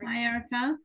Hi, Erica.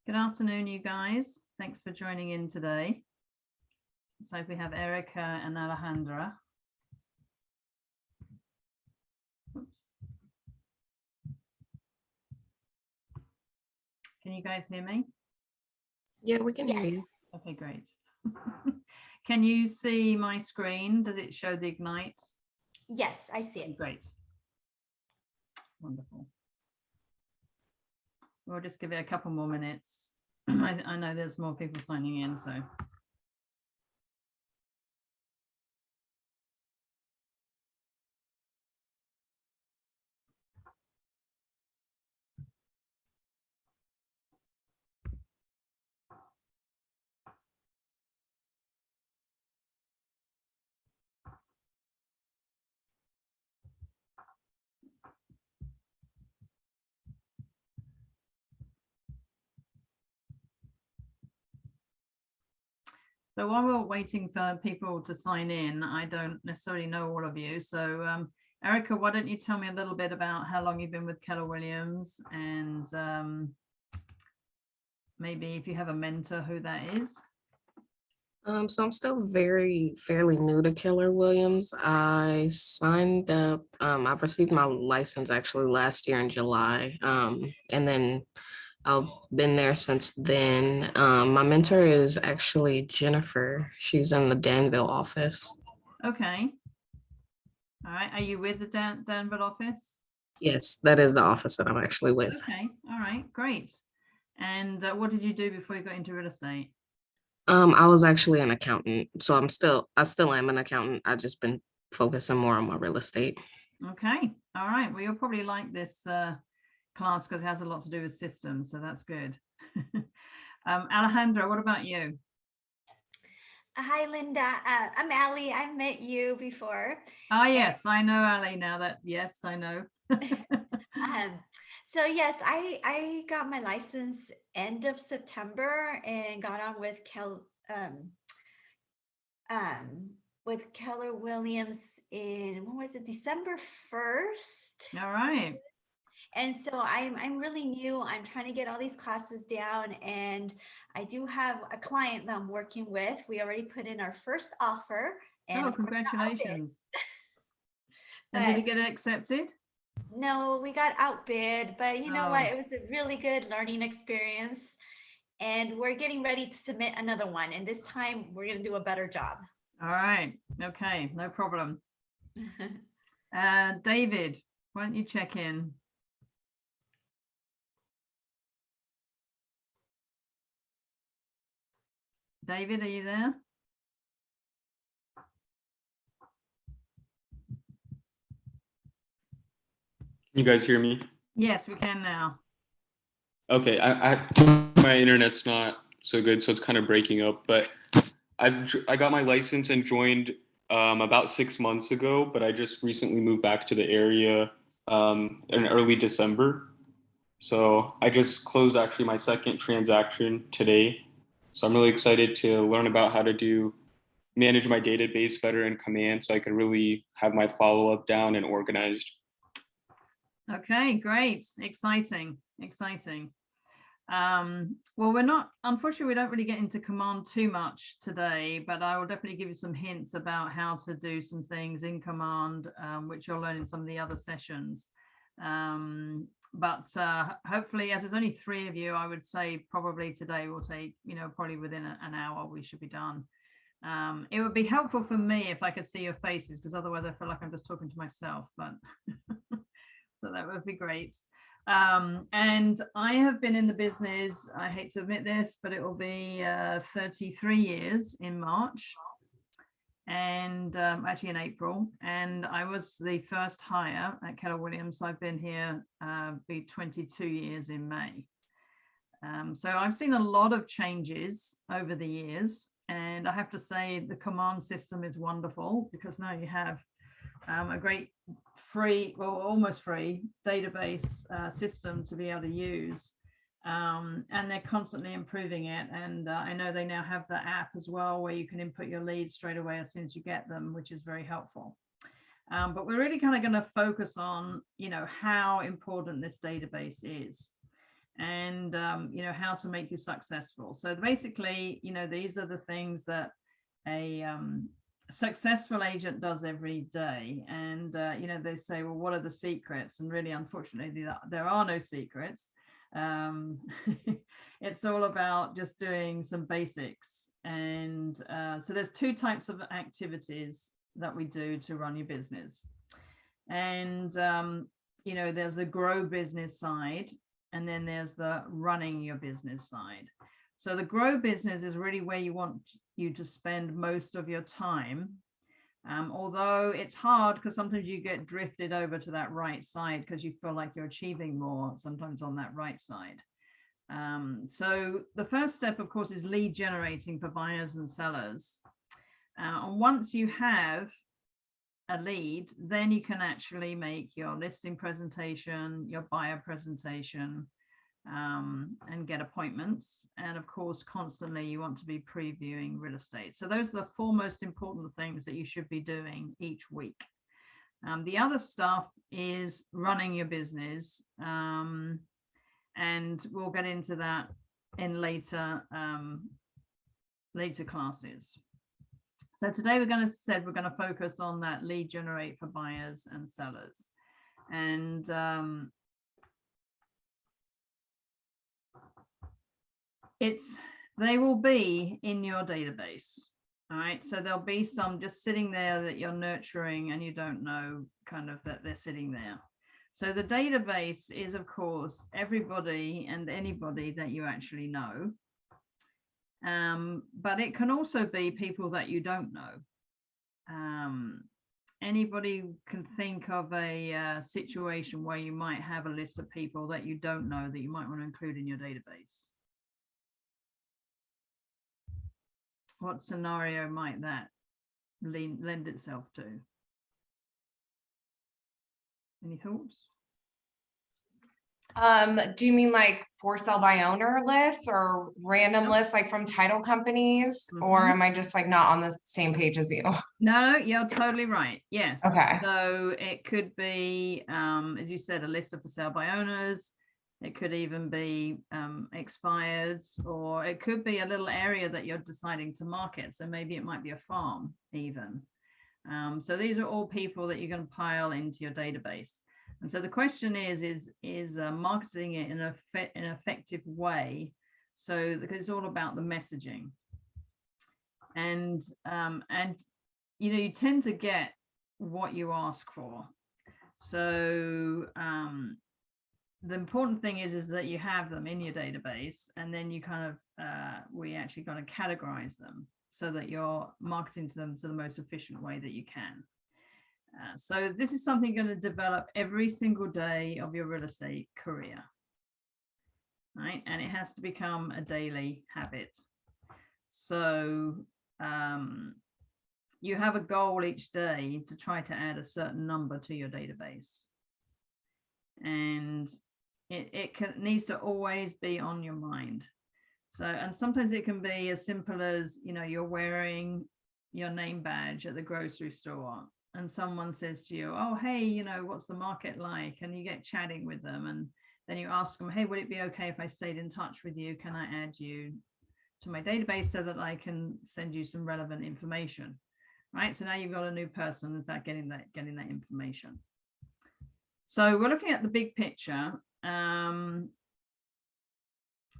Good afternoon, you guys. Thanks for joining in today. So we have Erica and Alejandra. Oops. Can you guys hear me? Yeah, we can hear you. Okay, great. Can you see my screen? Does it show the Ignite? Yes, I see it. Great. Wonderful. We'll just give it a couple more minutes. I know there's more people signing in, so. So while we're waiting for people to sign in, I don't necessarily know all of you. So Erica, why don't you tell me a little bit about how long you've been with Keller Williams, and maybe if you have a mentor, who that is? So I'm still fairly new to Keller Williams. I signed up, I've received my license actually last year in July. And then I've been there since then. My mentor is actually Jennifer. She's in the Danville office. Okay. All right. Are you with the Danville office? Yes, that is the office that I'm actually with. Okay. All right. Great. And what did you do before you got into real estate? I was actually an accountant, so I still am an accountant. I just been focusing more on my real estate. Okay. All right. Well, you'll probably like this class because it has a lot to do with systems, so that's good. Alejandra, what about you? Hi, Linda. I'm Allie. I met you before. Oh, yes, I know Ali now. Yes, I know. So yes, I got my license end of September and got on with with Keller Williams in, when was it, December 1st? All right. And so I'm really new. I'm trying to get all these classes down, and I do have a client that I'm working with. We already put in our first offer, and Oh, of course, congratulations. And did but it get accepted? no, we got outbid, but you know what? Oh, It was a really good learning experience, and we're getting ready to submit another one. And this time we're going to do a better job. all right. Okay, no problem. David, why don't you check in? David, are you there? You guys hear me? Yes, we can now. Okay, my internet's not so good, so it's kind of breaking up. But I got my license and joined about 6 months ago, but I just recently moved back to the area in early December. So I just closed actually my second transaction today. So I'm really excited to learn about how to manage my database better in Command, so I can really have my follow-up down and organized. Okay, great. Exciting. Well, unfortunately, we don't really get into Command too much today, but I will definitely give you some hints about how to do some things in Command, which you'll learn in some of the other sessions. But hopefully, as there's only 3 of you, I would say probably today will take, probably within an hour, we should be done. It would be helpful for me if I could see your faces, because otherwise I feel like I'm just talking to myself, but so that would be great. And I have been in the business, I hate to admit this, but it will be 33 years in March, and actually in April. And I was the first hire at Keller Williams. I've been here be 22 years in May. So I've seen a lot of changes over the years. And I have to say the Command system is wonderful, because now you have a great free, well, almost free database system to be able to use. And they're constantly improving it. And I know they now have the app as well, where you can input your leads straight away as soon as you get them, which is very helpful. But we're really kind of going to focus on, how important this database is, and how to make you successful. So basically, these are the things that a successful agent does every day. And they say, well, what are the secrets? And really, unfortunately, there are no secrets. It's all about just doing some basics. And so there's 2 types of activities that we do to run your business. And there's the grow business side, and then there's the running your business side. So the grow business is really where you want you to spend most of your time. Although it's hard, because sometimes you get drifted over to that right side because you feel like you're achieving more sometimes on that right side. So the first step, of course, is lead generating for buyers and sellers. And once you have a lead, then you can actually make your listing presentation, your buyer presentation, and get appointments. And of course, constantly you want to be previewing real estate. So those are the 4 most important things that you should be doing each week. The other stuff is running your business, and we'll get into that in later classes. So today we're going to focus on that lead generate for buyers and sellers. And they will be in your database. All right, so there'll be some just sitting there that you're nurturing and you don't know kind of that they're sitting there. So the database is, of course, everybody and anybody that you actually know. But it can also be people that you don't know. Anybody can think of a situation where you might have a list of people that you don't know that you might want to include in your database. What scenario might that lend itself to? Any thoughts? Do you mean like for sale by owner lists or random Yep. lists like from title companies? Or Mhm. am I just like not on the same page as you? No, you're totally right. Yes. Okay. So it could be, as you said, a list of for sale by owners. It could even be expired, or it could be a little area that you're deciding to market. So maybe it might be a farm even. So these are all people that you're going to pile into your database. And so the question is marketing it in an effective way? So because it's all about the messaging. And you tend to get what you ask for. So the important thing is that you have them in your database, and then you kind of we actually got to categorize them so that you're marketing to them to the most efficient way that you can. So this is something you're going to develop every single day of your real estate career, right? And it has to become a daily habit. So you have a goal each day to try to add a certain number to your database. And it needs to always be on your mind. So, and sometimes it can be as simple as, you're wearing your name badge at the grocery store and someone says to you, oh, hey, what's the market like? And you get chatting with them, and then you ask them, hey, would it be okay if I stayed in touch with you? Can I add you to my database so that I can send you some relevant information? Right. So now you've got a new person about getting that information. So we're looking at the big picture.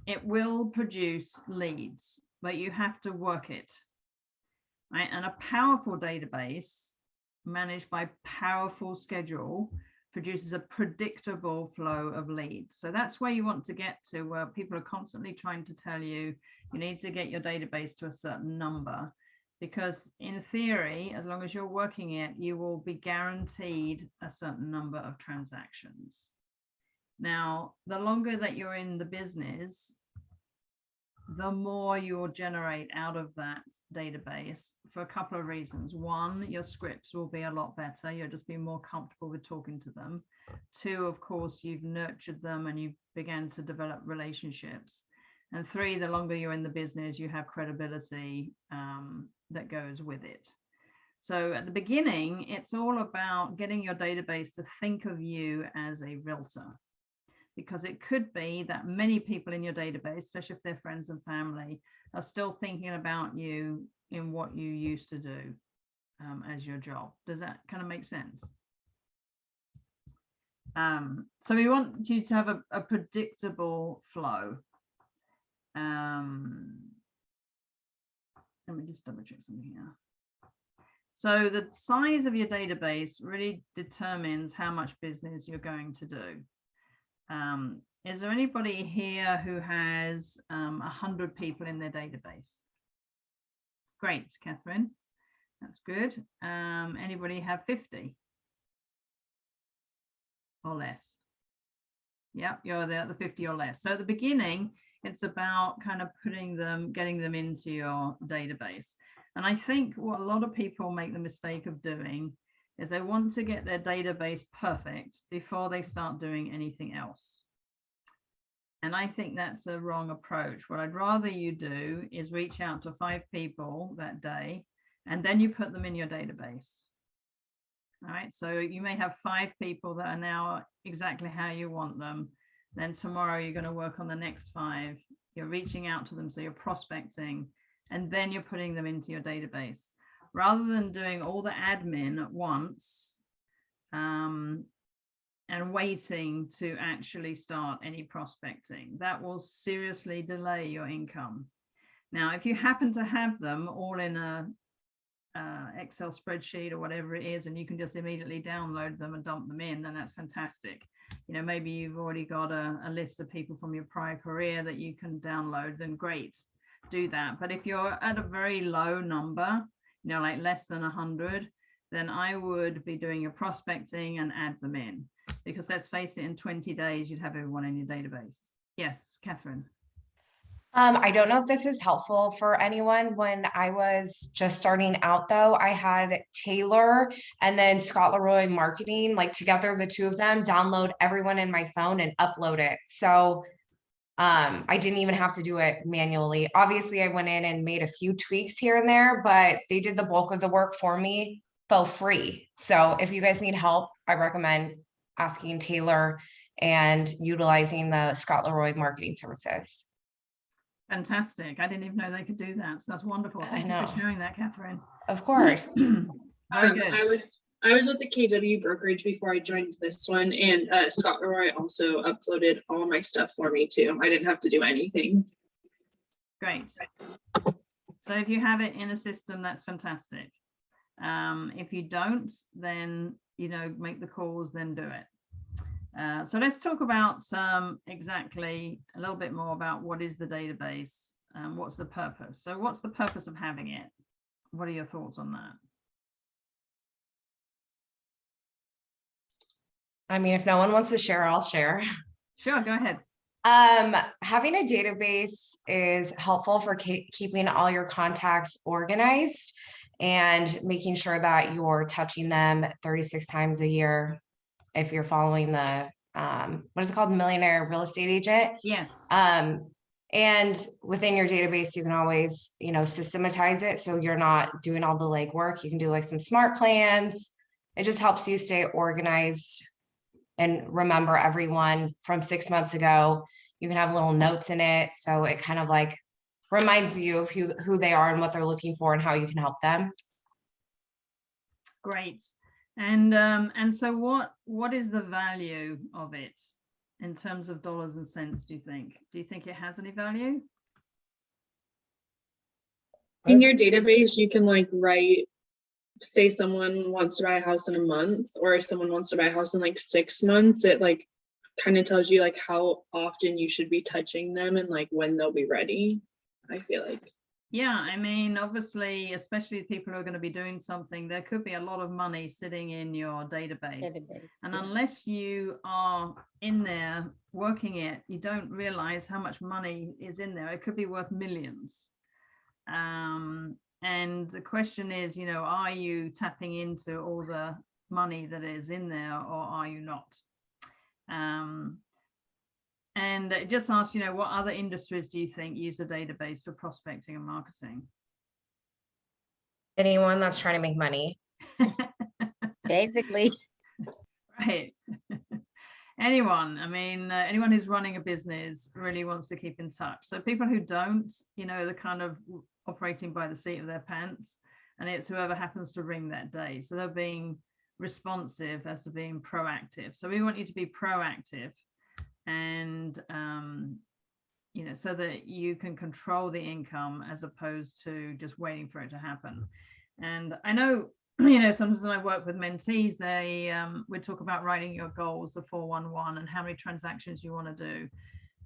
It will produce leads, but you have to work it. Right. And a powerful database managed by powerful schedule produces a predictable flow of leads. So that's where you want to get to, where people are constantly trying to tell you, you need to get your database to a certain number. Because in theory, as long as you're working it, you will be guaranteed a certain number of transactions. Now, the longer that you're in the business, the more you'll generate out of that database for a couple of reasons. One, your scripts will be a lot better. You'll just be more comfortable with talking to them. Two, of course, you've nurtured them and you began to develop relationships. And three, the longer you're in the business, you have credibility that goes with it. So at the beginning, it's all about getting your database to think of you as a realtor, because it could be that many people in your database, especially if they're friends and family, are still thinking about you in what you used to do as your job. Does that kind of make sense? So we want you to have a predictable flow. Let me just double check something here. So the size of your database really determines how much business you're going to do. Is there anybody here who has 100 people in their database? Great, Catherine. That's good. Anybody have 50 or less? Yep, you're there at the 50 or less. So at the beginning, it's about kind of getting them into your database. And I think what a lot of people make the mistake of doing is they want to get their database perfect before they start doing anything else. And I think that's a wrong approach. What I'd rather you do is reach out to 5 people that day, and then you put them in your database. All right, so you may have 5 people that are now exactly how you want them. Then tomorrow you're going to work on the next 5. You're reaching out to them, so you're prospecting, and then you're putting them into your database. Rather than doing all the admin at once and waiting to actually start any prospecting, that will seriously delay your income. Now, if you happen to have them all in a Excel spreadsheet or whatever it is, and you can just immediately download them and dump them in, then that's fantastic. Maybe you've already got a list of people from your prior career that you can download, then great, do that. But if you're at a very low number, like less than 100, then I would be doing your prospecting and add them in, because let's face it, in 20 days, you'd have everyone in your database. Yes, Catherine. I don't know if this is helpful for anyone. When I was just starting out though, I had Taylor and then Scott Leroy Marketing, like together, the two of them download everyone in my phone and upload it. So I didn't even have to do it manually. Obviously, I went in and made a few tweaks here and there, but they did the bulk of the work for me for free. So if you guys need help, I recommend asking Taylor and utilizing the Scott Leroy marketing services. Fantastic. I didn't even know they could do that. So that's wonderful. I Thank you know. for sharing that, Catherine. Of course. Very good. I was with the KW brokerage before I joined this one, and Scott Leroy also uploaded all my stuff for me too. I didn't have to do anything. Great. So if you have it in a system, that's fantastic. If you don't, then, you know, make the calls, then do it. So let's talk about exactly a little bit more about what is the database and what's the purpose. So what's the purpose of having it? What are your thoughts on that? I mean, if no one wants to share, I'll share. Sure, go ahead. Having a database is helpful for keeping all your contacts organized and making sure that you're touching them 36 times a year. If you're following the, what is it called? Millionaire Real Estate Agent. Yes. And within your database, you can always, you know, systematize it. So you're not doing all the legwork. You can do like some smart plans. It just helps you stay organized and remember everyone from 6 months ago. You can have little notes in it. So it kind of like reminds you of who they are and what they're looking for and how you can help them. Great. And so what is the value of it in terms of dollars and cents, do you think? Do you think it has any value? In your database, you can like write, say someone wants to buy a house in a month, or if someone wants to buy a house in like 6 months, it like kind of tells you like how often you should be touching them and like when they'll be ready, I feel like. Yeah, I mean, obviously, especially people who are going to be doing something, there could be a lot of money sitting in your database. And unless you are in there working it, you don't realize how much money is in there. It could be worth millions. And the question is, you know, are you tapping into all the money that is in there, or are you not? And it just asks, you know, what other industries do you think use a database for prospecting and marketing? Anyone that's trying to make money. Basically. Right. Anyone, I mean, anyone who's running a business really wants to keep in touch. So people who don't, you know, they're kind of operating by the seat of their pants, and it's whoever happens to ring that day. So they're being responsive as to being proactive. So we want you to be proactive, and you know, so that you can control the income as opposed to just waiting for it to happen. And I know, you know, sometimes when I work with mentees, they would talk about writing your goals, the 411, and how many transactions you want to do.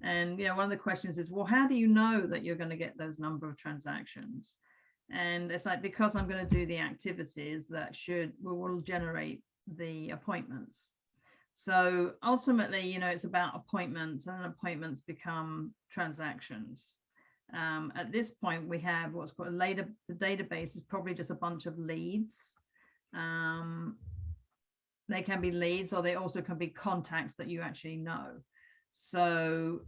And, you know, one of the questions is, well, how do you know that you're going to get those number of transactions? And it's like, because I'm going to do the activities that will generate the appointments. So ultimately, you know, it's about appointments, and appointments become transactions. At this point, we have what's called the database is probably just a bunch of leads. They can be leads, or they also can be contacts that you actually know. So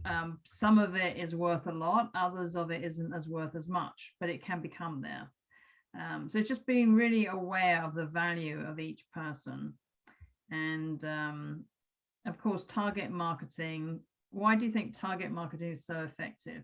some of it is worth a lot, others of it isn't as worth as much, but it can become there. So it's just being really aware of the value of each person. And of course, target marketing. Why do you think target marketing is so effective?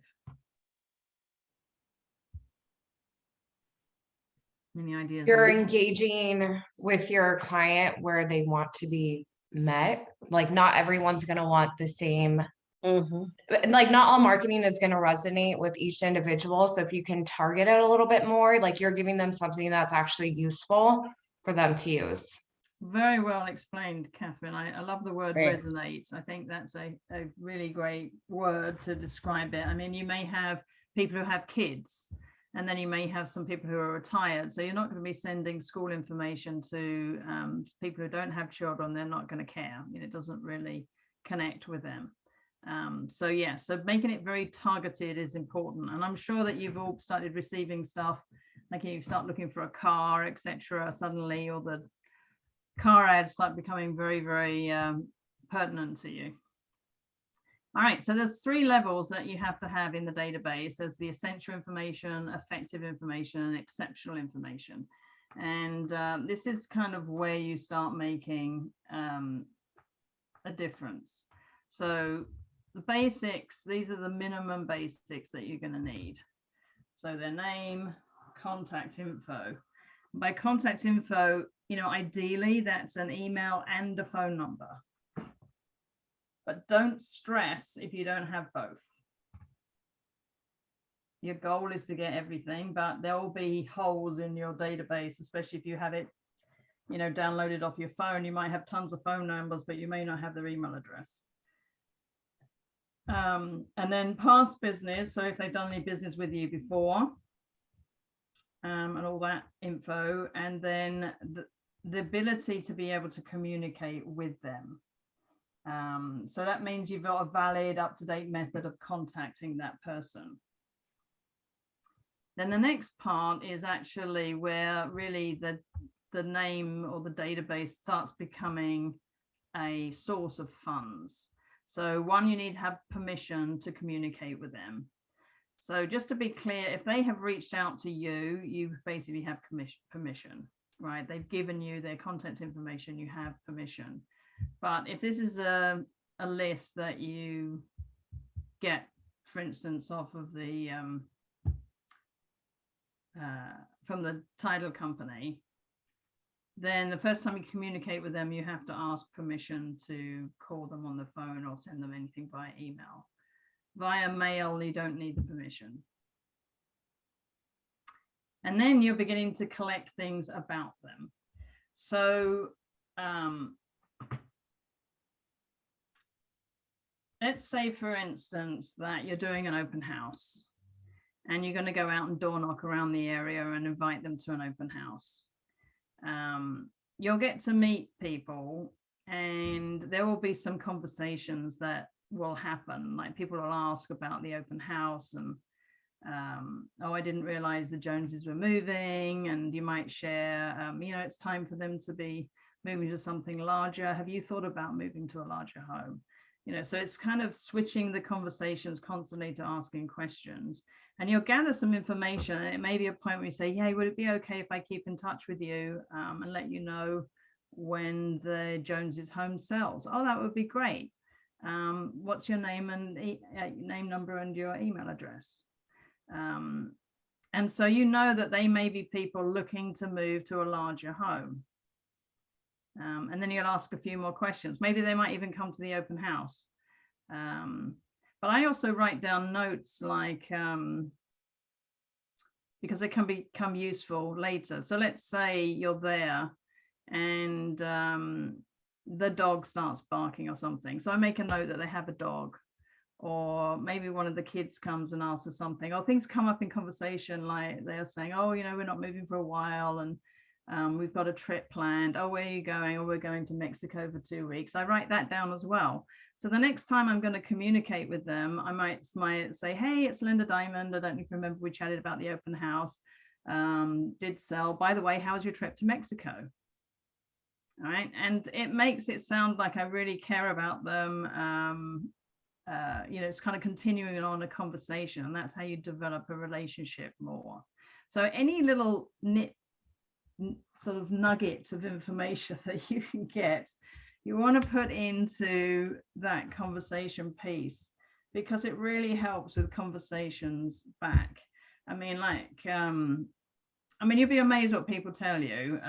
Any ideas? You're engaging with your client where they want to be met. Like not everyone's going to want the same. Like not all marketing is going to resonate with each individual. So if you can target it a little bit more, like you're giving them something that's actually useful for them to use. Very well explained, Catherine. I love the word resonate. I think that's a really great word to describe it. I mean, you may have people who have kids, and then you may have some people who are retired. So you're not going to be sending school information to people who don't have children. They're not going to care. I mean, it doesn't really connect with them. So yeah, so making it very targeted is important. And I'm sure that you've all started receiving stuff, like you start looking for a car, etc. suddenly, or the car ads start becoming very, very pertinent to you. All right, so there's 3 levels that you have to have in the database. There's the essential information, effective information, and exceptional information. And this is kind of where you start making a difference. So the basics, these are the minimum basics that you're going to need. So their name, contact info. By contact info, you know, ideally that's an email and a phone number. But don't stress if you don't have both. Your goal is to get everything, but there will be holes in your database, especially if you have it, you know, downloaded off your phone. You might have tons of phone numbers, but you may not have their email address. And then past business. So if they've done any business with you before, and all that info, and then the ability to be able to communicate with them. So that means you've got a valid, up-to-date method of contacting that person. Then the next part is actually where really the name or the database starts becoming a source of funds. So one, you need to have permission to communicate with them. So just to be clear, if they have reached out to you, you basically have permission, right? They've given you their contact information, you have permission. But if this is a list that you get, for instance, off of the from the title company, then the first time you communicate with them, you have to ask permission to call them on the phone or send them anything via email. Via mail, you don't need the permission. And then you're beginning to collect things about them. So let's say, for instance, that you're doing an open house and you're going to go out and door knock around the area and invite them to an open house. You'll get to meet people and there will be some conversations that will happen. Like people will ask about the open house and, oh, I didn't realize the Joneses were moving, and you might share, you know, it's time for them to be moving to something larger. Have you thought about moving to a larger home? You know, so it's kind of switching the conversations constantly to asking questions, and you'll gather some information. And it may be a point where you say, hey, would it be okay if I keep in touch with you and let you know when the Joneses home sells? Oh, that would be great. What's your name and name, number, and your email address? And so you know that they may be people looking to move to a larger home. And then you'll ask a few more questions. Maybe they might even come to the open house. But I also write down notes, like, because it can become useful later. So let's say you're there and the dog starts barking or something. So I make a note that they have a dog, or maybe one of the kids comes and asks for something, or things come up in conversation, like they're saying, oh, you know, we're not moving for a while, and we've got a trip planned. Oh, where are you going? Oh, we're going to Mexico for 2 weeks. I write that down as well. So the next time I'm going to communicate with them, I might say, hey, it's Lynda Dimond. I don't know if you remember, we chatted about the open house. Did sell. By the way, how's your trip to Mexico? All right. And it makes it sound like I really care about them. You know, it's kind of continuing on a conversation, and that's how you develop a relationship more. So any little sort of nuggets of information that you can get, you want to put into that conversation piece, because it really helps with conversations back. I mean, like, I mean, you'll be amazed what people tell you.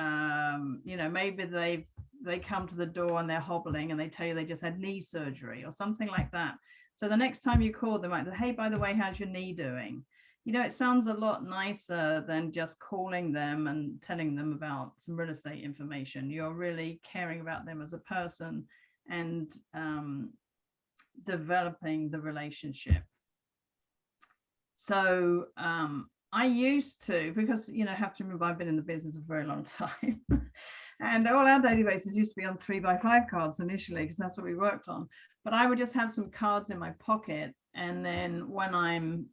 You know, maybe they come to the door and they're hobbling and they tell you they just had knee surgery or something like that. So the next time you call them, like, hey, by the way, how's your knee doing? You know, it sounds a lot nicer than just calling them and telling them about some real estate information. You're really caring about them as a person and developing the relationship. So I used to, because, you know, I have to remember, I've been in the business for a very long time. And all our databases used to be on 3x5 cards initially, because that's what we worked on. but I would just have some cards in my pocket, and then when I'm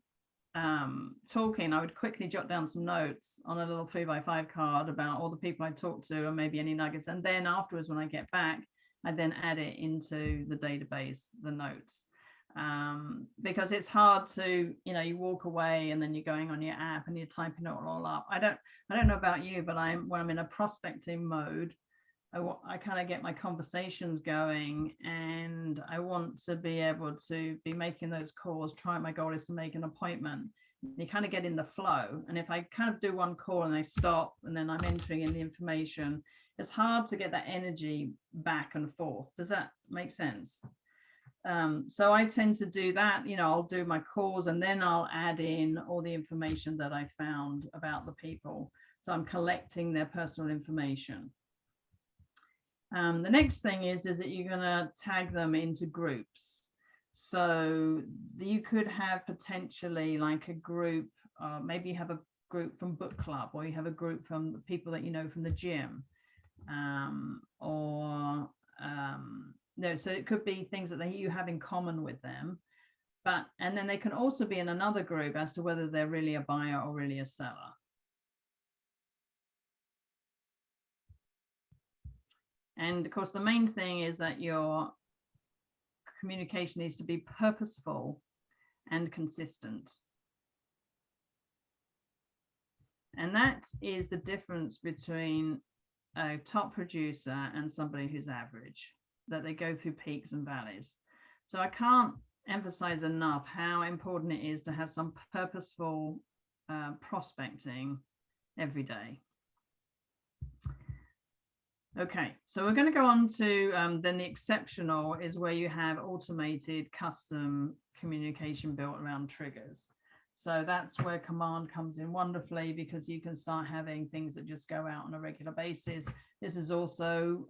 talking, I would quickly jot down some notes on a little 3x5 card about all the people I talked to and maybe any nuggets. And then afterwards, when I get back, I then add it into the database, the notes, because it's hard to, you walk away and then you're going on your app and you're typing it all up. I don't know about you, but when I'm in a prospecting mode, I kind of get my conversations going, and I want to be able to be making those calls. My goal is to make an appointment. You kind of get in the flow. And if I kind of do one call and I stop and then I'm entering in the information, it's hard to get that energy back and forth. Does that make sense? So I tend to do that. I'll do my calls and then I'll add in all the information that I found about the people. So I'm collecting their personal information. The next thing is that you're going to tag them into groups. So you could have potentially like a group, maybe you have a group from book club, or you have a group from the people that you know from the gym, so it could be things that you have in common with them. And then they can also be in another group as to whether they're really a buyer or really a seller. And of course, the main thing is that your communication needs to be purposeful and consistent. And that is the difference between a top producer and somebody who's average, that they go through peaks and valleys. So I can't emphasize enough how important it is to have some purposeful prospecting every day. Okay, so we're going to go on to then the exceptional is where you have automated custom communication built around triggers. So that's where command comes in wonderfully, because you can start having things that just go out on a regular basis. This is also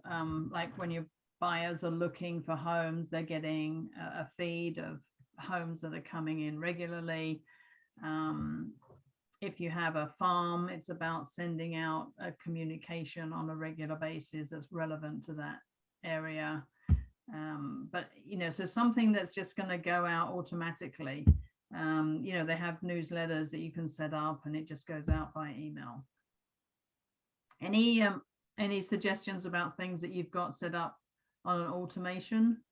like when your buyers are looking for homes, they're getting a feed of homes that are coming in regularly. If you have a farm, it's about sending out a communication on a regular basis that's relevant to that area. But, so something that's just going to go out automatically. They have newsletters that you can set up and it just goes out by email. Any suggestions about things that you've got set up on an automation?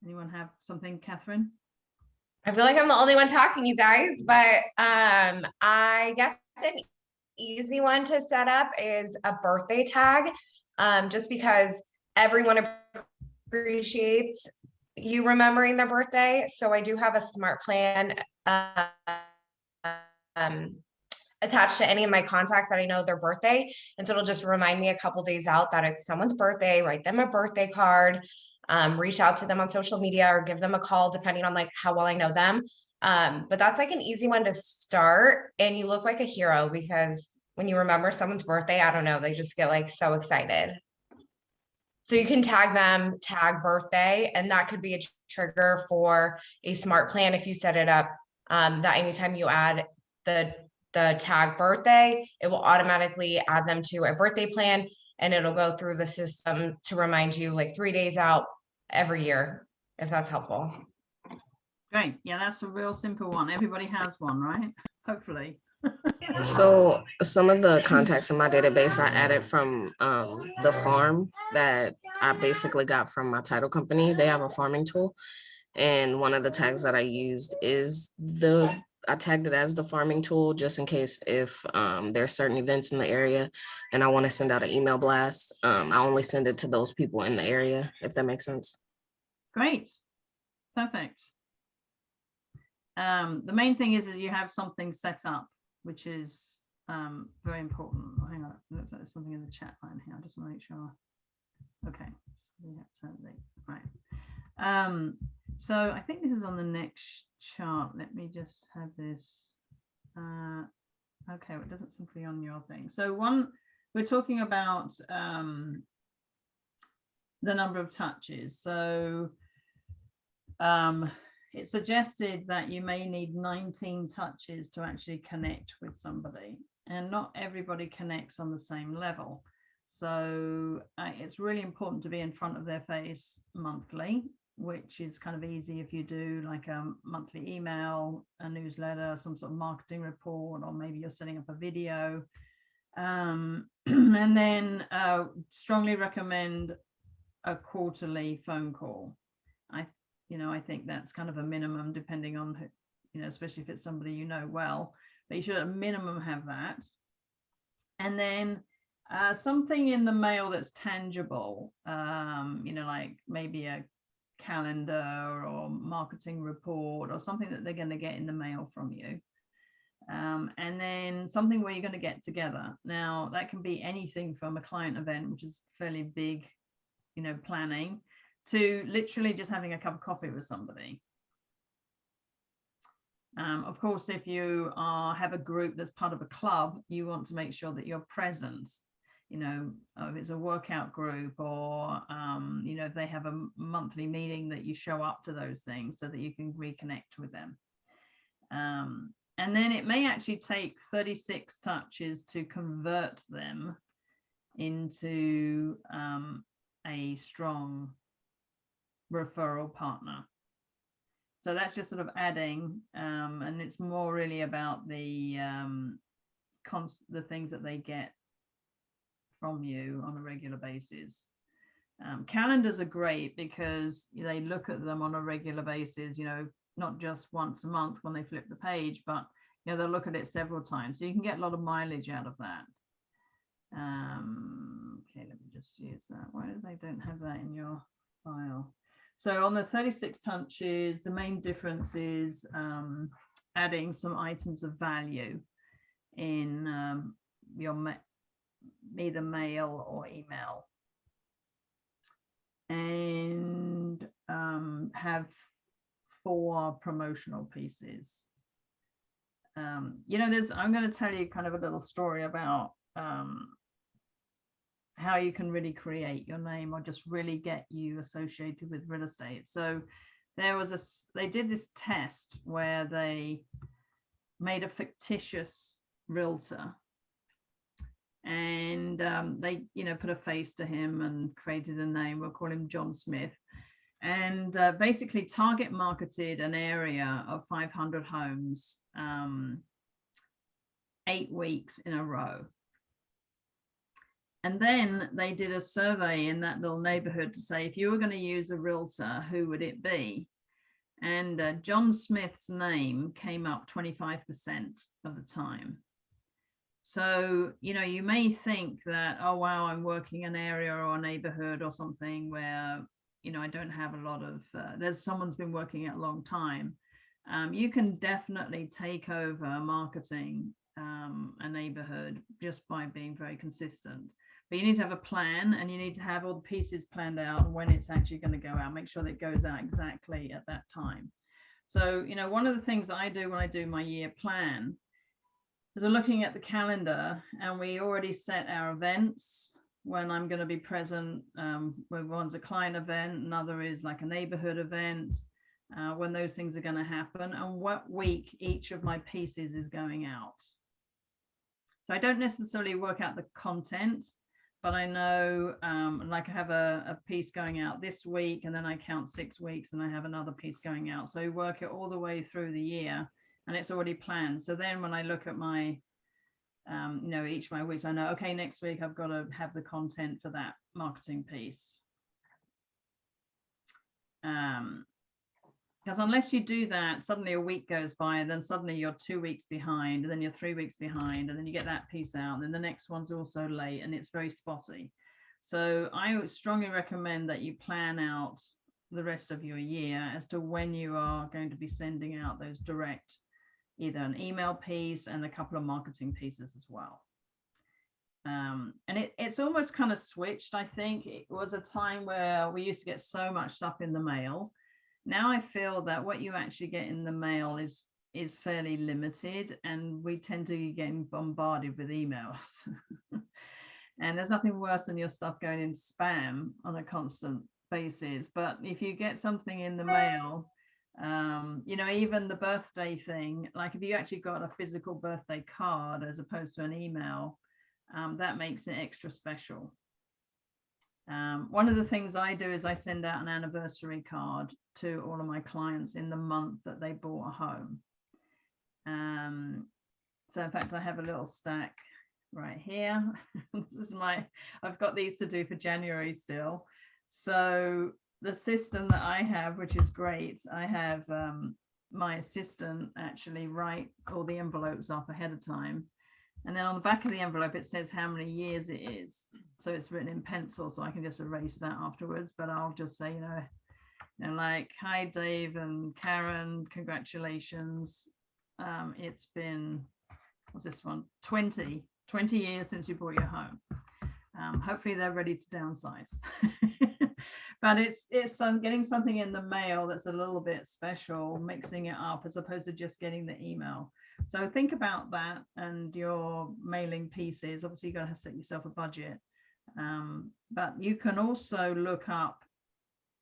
Anyone have something, Catherine? I feel like I'm the only one talking, you guys, but I guess an easy one to set up is a birthday tag, just because everyone appreciates you remembering their birthday. So I do have a smart plan attached to any of my contacts that I know their birthday. And so it'll just remind me a couple days out that it's someone's birthday, write them a birthday card. Reach out to them on social media or give them a call, depending on like how well I know them. But that's like an easy one to start, and you look like a hero because when you remember someone's birthday, I don't know, they just get like so excited. So you can tag them, tag birthday, and that could be a trigger for a smart plan if you set it up, that anytime you add the tag birthday, it will automatically add them to a birthday plan, and it'll go through the system to remind you like 3 days out every year, if that's helpful. Great. Yeah, that's a real simple one. Everybody has one, right? Hopefully. So some of the contacts in my database I added from the farm that I basically got from my title company. They have a farming tool. And one of the tags that I used is I tagged it as the farming tool, just in case if there are certain events in the area and I want to send out an email blast, I only send it to those people in the area, if that makes sense. Great. Perfect. The main thing is that you have something set up, which is very important. Hang on, looks like there's something in the chat line here. I just want to make sure. Okay, right. So I think this is on the next chart. Let me just have this. Okay, well, it doesn't seem to be on your thing. So we're talking about the number of touches. So it suggested that you may need 19 touches to actually connect with somebody, and not everybody connects on the same level. So it's really important to be in front of their face monthly, which is kind of easy if you do like a monthly email, a newsletter, some sort of marketing report, or maybe you're setting up a video. And then strongly recommend a quarterly phone call. I think that's kind of a minimum, depending on who, especially if it's somebody you know well, but you should at a minimum have that. And then something in the mail that's tangible, like maybe a calendar or marketing report or something that they're going to get in the mail from you. And then something where you're going to get together. Now, that can be anything from a client event, which is fairly big, planning, to literally just having a cup of coffee with somebody. Of course, if you have a group that's part of a club, you want to make sure that you're present. If it's a workout group, or if they have a monthly meeting, that you show up to those things so that you can reconnect with them. And then it may actually take 36 touches to convert them into a strong referral partner. So that's just sort of adding, and it's more really about the things that they get from you on a regular basis. Calendars are great because they look at them on a regular basis, not just once a month when they flip the page, but they'll look at it several times. So you can get a lot of mileage out of that. Okay, let me just use that. Why do they don't have that in your file? So on the 36 touches, the main difference is adding some items of value in your either mail or email, and have 4 promotional pieces. I'm going to tell you kind of a little story about how you can really create your name, or just really get you associated with real estate. So they did this test where they made a fictitious realtor, and they put a face to him and created a name. We'll call him John Smith, and basically target marketed an area of 500 homes 8 weeks in a row. And then they did a survey in that little neighborhood to say, if you were going to use a realtor, who would it be? And John Smith's name came up 25% of the time. So, you may think that, oh, wow, I'm working an area or a neighborhood or something where, I don't have a lot of, someone's been working it a long time. You can definitely take over marketing a neighborhood just by being very consistent. But you need to have a plan, and you need to have all the pieces planned out when it's actually going to go out. Make sure that it goes out exactly at that time. So, one of the things that I do when I do my year plan is I'm looking at the calendar, and we already set our events when I'm going to be present. One's a client event, another is like a neighborhood event, when those things are going to happen, and what week each of my pieces is going out. So I don't necessarily work out the content, but I know, like I have a piece going out this week, and then I count 6 weeks, and I have another piece going out. So I work it all the way through the year, and it's already planned. So then when I look at my, each of my weeks, I know, okay, next week I've got to have the content for that marketing piece. Because unless you do that, suddenly a week goes by, and then suddenly you're 2 weeks behind, and then you're 3 weeks behind, and then you get that piece out, and then the next one's also late, and it's very spotty. So I would strongly recommend that you plan out the rest of your year as to when you are going to be sending out those direct, either an email piece and a couple of marketing pieces as well. And it's almost kind of switched. I think it was a time where we used to get so much stuff in the mail. Now I feel that what you actually get in the mail is fairly limited, and we tend to be getting bombarded with emails. And there's nothing worse than your stuff going into spam on a constant basis. But if you get something in the mail, even the birthday thing, like if you actually got a physical birthday card as opposed to an email, that makes it extra special. One of the things I do is I send out an anniversary card to all of my clients in the month that they bought a home. So in fact, I have a little stack right here. This is I've got these to do for January still. So the system that I have, which is great, I have my assistant actually write all the envelopes up ahead of time. And then on the back of the envelope, it says how many years it is. So it's written in pencil, so I can just erase that afterwards. But I'll just say, like, hi, Dave and Karen, congratulations. It's been, what's this one? 20 years since you bought your home. Hopefully they're ready to downsize. But it's getting something in the mail that's a little bit special, mixing it up as opposed to just getting the email. So think about that and your mailing pieces. Obviously, you're going to set yourself a budget. But you can also look up,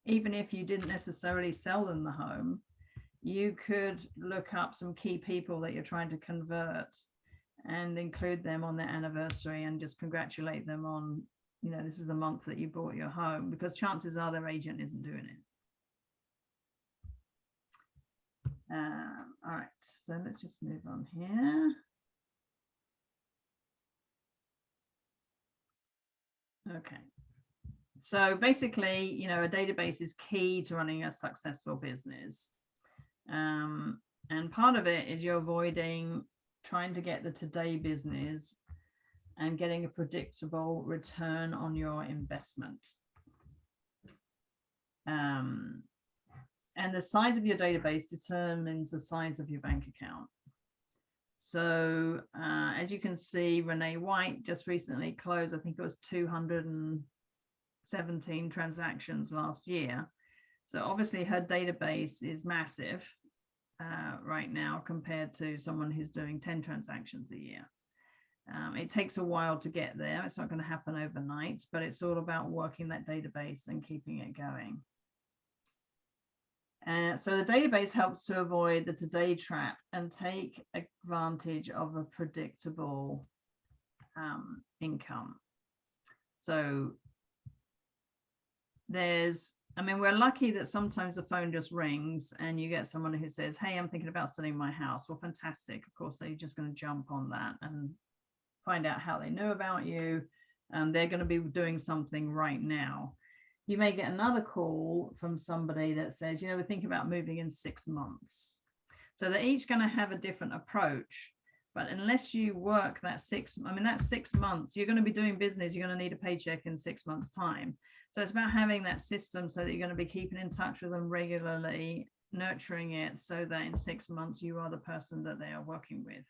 even if you didn't necessarily sell them the home, you could look up some key people that you're trying to convert and include them on their anniversary and just congratulate them on, this is the month that you bought your home, because chances are their agent isn't doing it. All right, so let's just move on here. Okay. So basically, a database is key to running a successful business. And part of it is you're avoiding trying to get the today business and getting a predictable return on your investment. And the size of your database determines the size of your bank account. So as you can see, Renee White just recently closed, I think it was 217 transactions last year. So obviously her database is massive right now compared to someone who's doing 10 transactions a year. It takes a while to get there. It's not going to happen overnight, but it's all about working that database and keeping it going. So the database helps to avoid the today trap and take advantage of a predictable income. So we're lucky that sometimes the phone just rings and you get someone who says, hey, I'm thinking about selling my house. Well, fantastic. Of course, they're just going to jump on that and find out how they knew about you. They're going to be doing something right now. You may get another call from somebody that says, we're thinking about moving in 6 months. So they're each going to have a different approach. But unless you work that's 6 months, you're going to be doing business. You're going to need a paycheck in 6 months' time. So it's about having that system so that you're going to be keeping in touch with them regularly, nurturing it so that in 6 months you are the person that they are working with.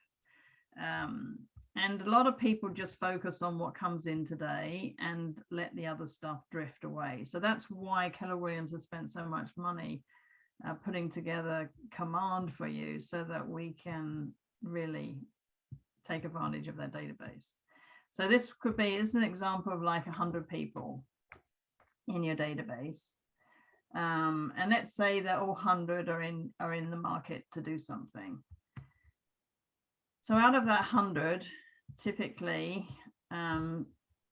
And a lot of people just focus on what comes in today and let the other stuff drift away. So that's why Keller Williams has spent so much money putting together Command for you so that we can really take advantage of their database. So this is an example of like 100 people in your database. And let's say that all 100 are in the market to do something. So out of that 100, typically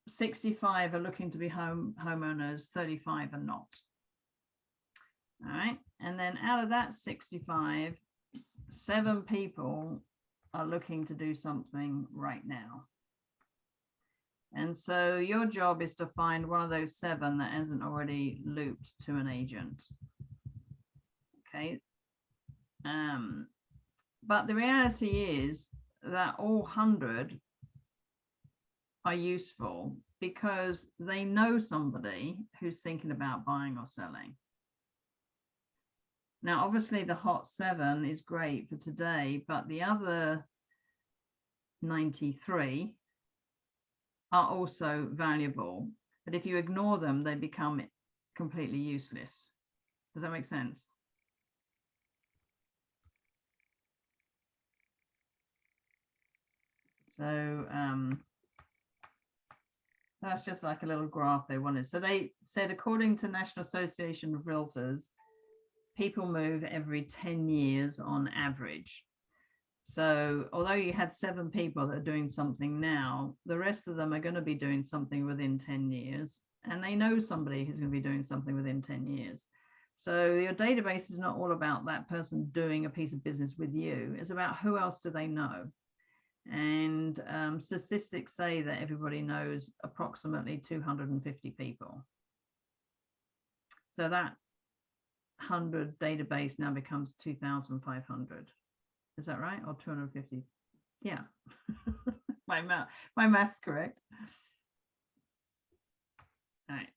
65 are looking to be homeowners, 35 are not. All right, and then out of that 65, 7 people are looking to do something right now. And so your job is to find one of those 7 that hasn't already looped to an agent. Okay. But the reality is that all 100 are useful because they know somebody who's thinking about buying or selling. Now, obviously the hot 7 is great for today, but the other 93 are also valuable. But if you ignore them, they become completely useless. Does that make sense? So that's just like a little graph they wanted. So they said, according to National Association of Realtors, people move every 10 years on average. So although you had 7 people that are doing something now, the rest of them are going to be doing something within 10 years. And they know somebody who's going to be doing something within 10 years. So your database is not all about that person doing a piece of business with you. It's about who else do they know. And statistics say that everybody knows approximately 250 people. So that 100 database now becomes 2,500. Is that right? Or 250? Yeah. my math's correct. All right.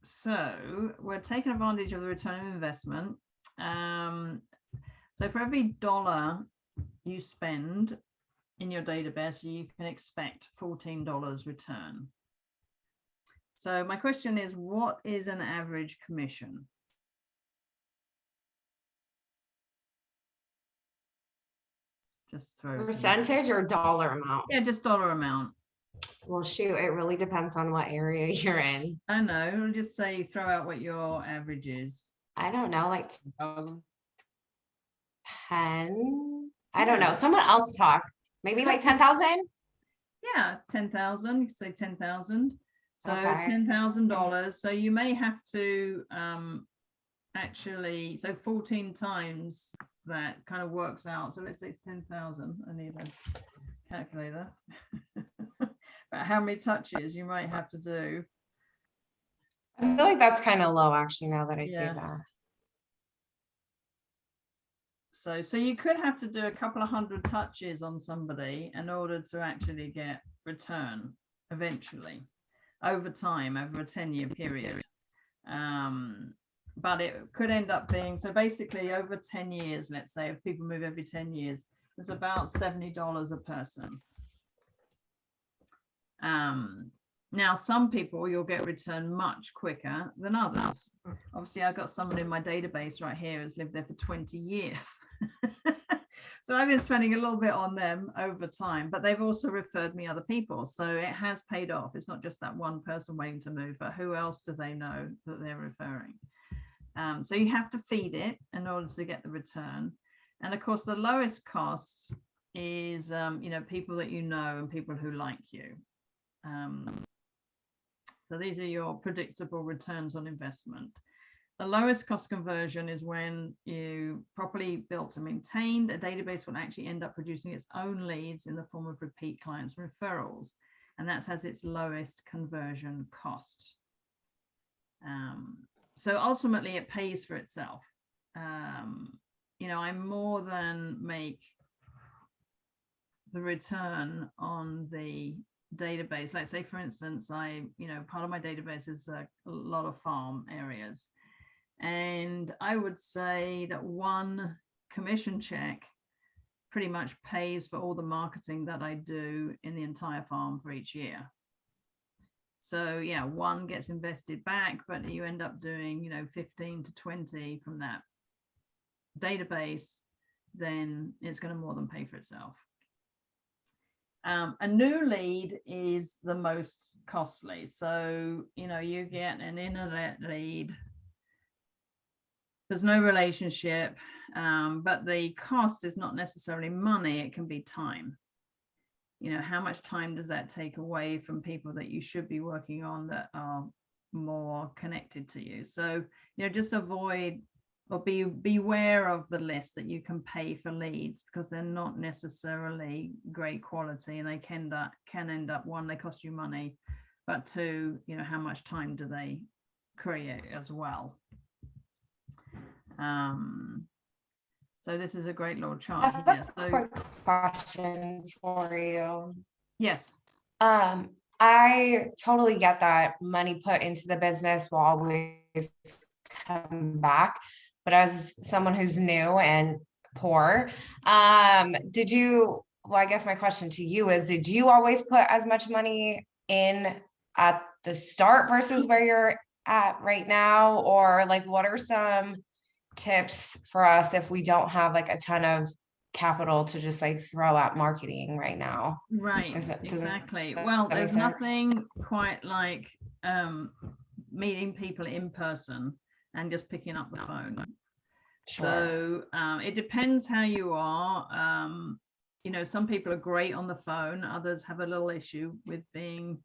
So we're taking advantage of the return of investment. So for every $1 you spend in your database, you can expect $14 return. So my question is, what is an average commission? Just throw Percentage or dollar amount? Yeah, just dollar amount. Well, shoot, it really depends on what area you're in. I know. I'll just say throw out what your average is. I don't know, like 10. I don't Yeah. know. Someone else talk. Maybe like 10,000. Yeah, 10,000. You could say 10,000. So Okay. $10,000. So you may have to actually, so 14 times that kind of works out. So let's say it's 10,000. I need a calculator. But how many touches you might have to do? I feel like that's kind of low, actually, now that I see Yeah. that. So you could have to do a couple of 100 touches on somebody in order to actually get return eventually over time, over a 10-year period. But it could end up being, so basically over 10 years, let's say, if people move every 10 years, it's about $70 a person. Now, some people you'll get return much quicker than others. Obviously, I've got someone in my database right here who's lived there for 20 years. So I've been spending a little bit on them over time, but they've also referred me other people. So it has paid off. It's not just that one person waiting to move, but who else do they know that they're referring? So you have to feed it in order to get the return. And of course, the lowest cost is, people that you know and people who like you. So these are your predictable returns on investment. The lowest cost conversion is when you properly built and maintained, a database will actually end up producing its own leads in the form of repeat clients and referrals. And that has its lowest conversion cost. So ultimately it pays for itself. I more than make the return on the database. Let's say, for instance, part of my database is a lot of farm areas. And I would say that one commission check pretty much pays for all the marketing that I do in the entire farm for each year. So yeah, one gets invested back, but you end up doing, 15 to 20 from that database, then it's going to more than pay for itself. A new lead is the most costly. So, you get an internet lead. There's no relationship, but the cost is not necessarily money. It can be time. How much time does that take away from people that you should be working on that are more connected to you? So, just avoid or beware of the list that you can pay for leads, because they're not necessarily great quality, and they can end up, one, they cost you money, but two, how much time do they create as well? So this is a great little chart here. So, quick question for you. Yes. I totally get that money put into the business will always come back. But as someone who's new and poor, I guess my question to you is, did you always put as much money in at the start versus where you're at right now? Or like, what are some tips for us if we don't have like a ton of capital to just like throw at marketing right now? Right, exactly. Well, there's nothing quite like meeting people in person and just picking up the phone. Sure. So it depends how you are. You know, some people are great on the phone, others have a little issue with being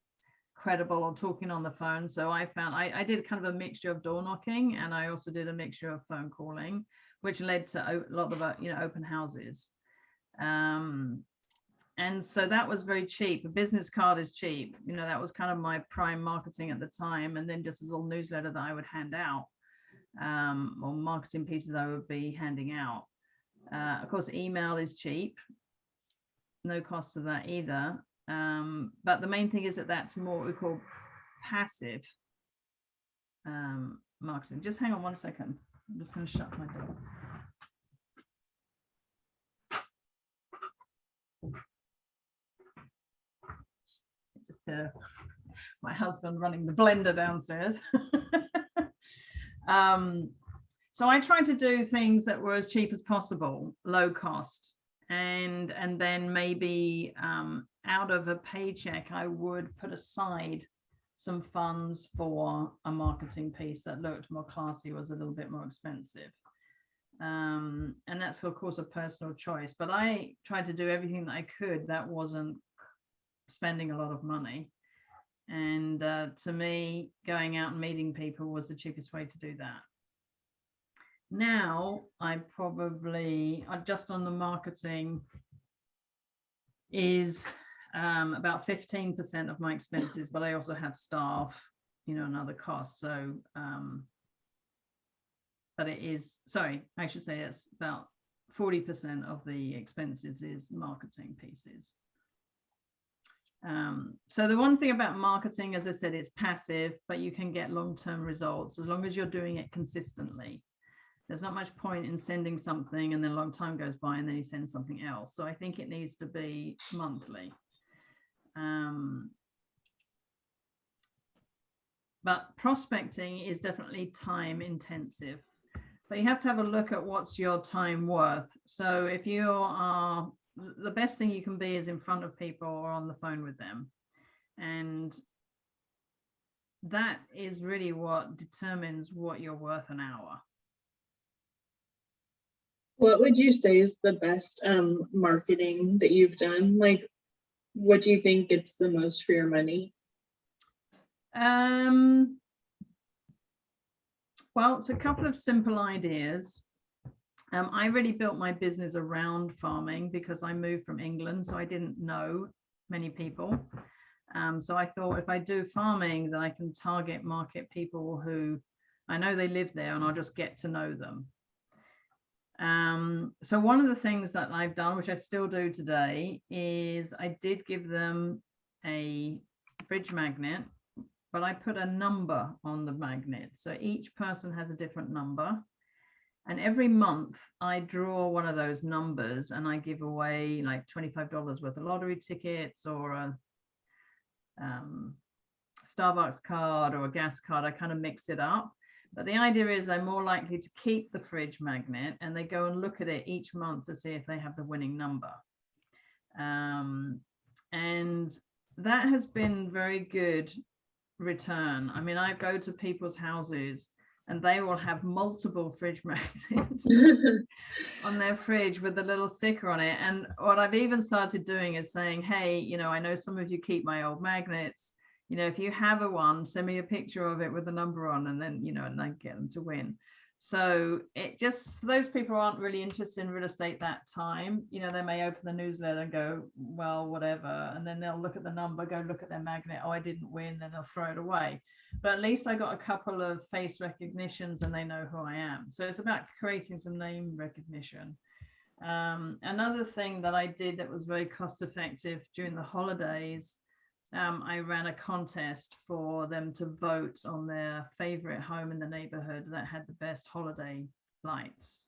credible or talking on the phone. So I found I did kind of a mixture of door knocking, and I also did a mixture of phone calling, which led to a lot of open houses. And so that was very cheap. A business card is cheap. You know, that was kind of my prime marketing at the time. And then just a little newsletter that I would hand out, or marketing pieces I would be handing out. Of course, email is cheap. No cost to that either. But the main thing is that that's more what we call passive marketing. Just hang on 1 second. I'm just going to shut my door. Just my husband running the blender downstairs. So I tried to do things that were as cheap as possible, low cost, and then maybe out of a paycheck I would put aside some funds for a marketing piece that looked more classy, was a little bit more expensive. And that's of course a personal choice, but I tried to do everything that I could that wasn't spending a lot of money. And to me, going out and meeting people was the cheapest way to do that. Now I probably just on the marketing is about 15% of my expenses, but I also have staff, you know, and other costs. So but it is, sorry, I should say it's about 40% of the expenses is marketing pieces. So the one thing about marketing, as I said, it's passive, but you can get long-term results as long as you're doing it consistently. There's not much point in sending something and then a long time goes by and then you send something else. So I think it needs to be monthly. But prospecting is definitely time intensive. But you have to have a look at what's your time worth. So if you are, the best thing you can be is in front of people or on the phone with them. And that is really what determines what you're worth an hour. What would you say is the best marketing that you've done? Like, what do you think gets the most for your money? Well, it's a couple of simple ideas. I really built my business around farming because I moved from England, so I didn't know many people. So I thought if I do farming, then I can target market people who I know they live there and I'll just get to know them. So one of the things that I've done, which I still do today, is I did give them a fridge magnet, but I put a number on the magnet. So each person has a different number. And every month I draw one of those numbers and I give away like $25 worth of lottery tickets or a Starbucks card or a gas card. I kind of mix it up. But the idea is they're more likely to keep the fridge magnet and they go and look at it each month to see if they have the winning number. And that has been very good return. I mean, I go to people's houses and they will have multiple fridge magnets on their fridge with a little sticker on it. And what I've even started doing is saying, hey, you know, I know some of you keep my old magnets. You know, if you have a one, send me a picture of it with the number on, and then, you know, and I get them to win. So it just, for those people who aren't really interested in real estate that time, you know, they may open the newsletter and go, well, whatever. And then they'll look at the number, go look at their magnet. Oh, I didn't win. Then they'll throw it away. But at least I got a couple of face recognitions and they know who I am. So it's about creating some name recognition. Another thing that I did that was very cost effective during the holidays, I ran a contest for them to vote on their favorite home in the neighborhood that had the best holiday lights.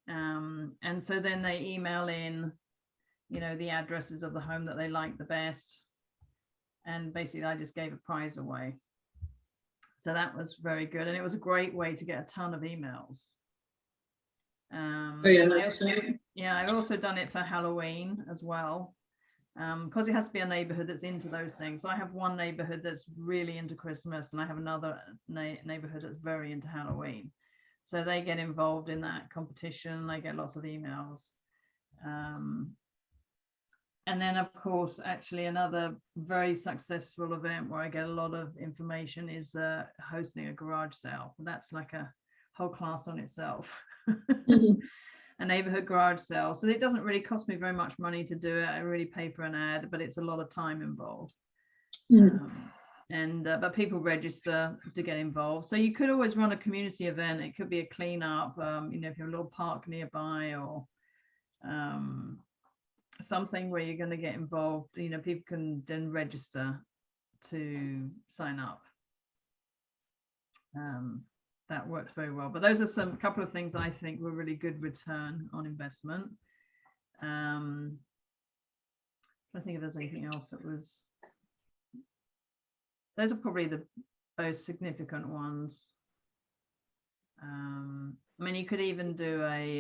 And so then they email in, you know, the addresses of the home that they like the best. And basically I just gave a prize away. So that was very good. And it was a great way to get a ton of emails. I've also done it for Halloween as well. Because it has to be a neighborhood that's into those things. So I have one neighborhood that's really into Christmas and I have another neighborhood that's very into Halloween. So they get involved in that competition. They get lots of emails. And then, of course, actually another very successful event where I get a lot of information is hosting a garage sale. That's like a whole class on itself. A neighborhood garage sale. So it doesn't really cost me very much money to do it. I really pay for an ad, but it's a lot of time involved. But people register to get involved. So you could always run a community event. It could be a cleanup, you know, if you're a little park nearby, or something where you're going to get involved. You know, people can then register to sign up. That works very well. But those are a couple of things I think were really good return on investment. I think if there's anything else that was. Those are probably the most significant ones. I mean, you could even do a,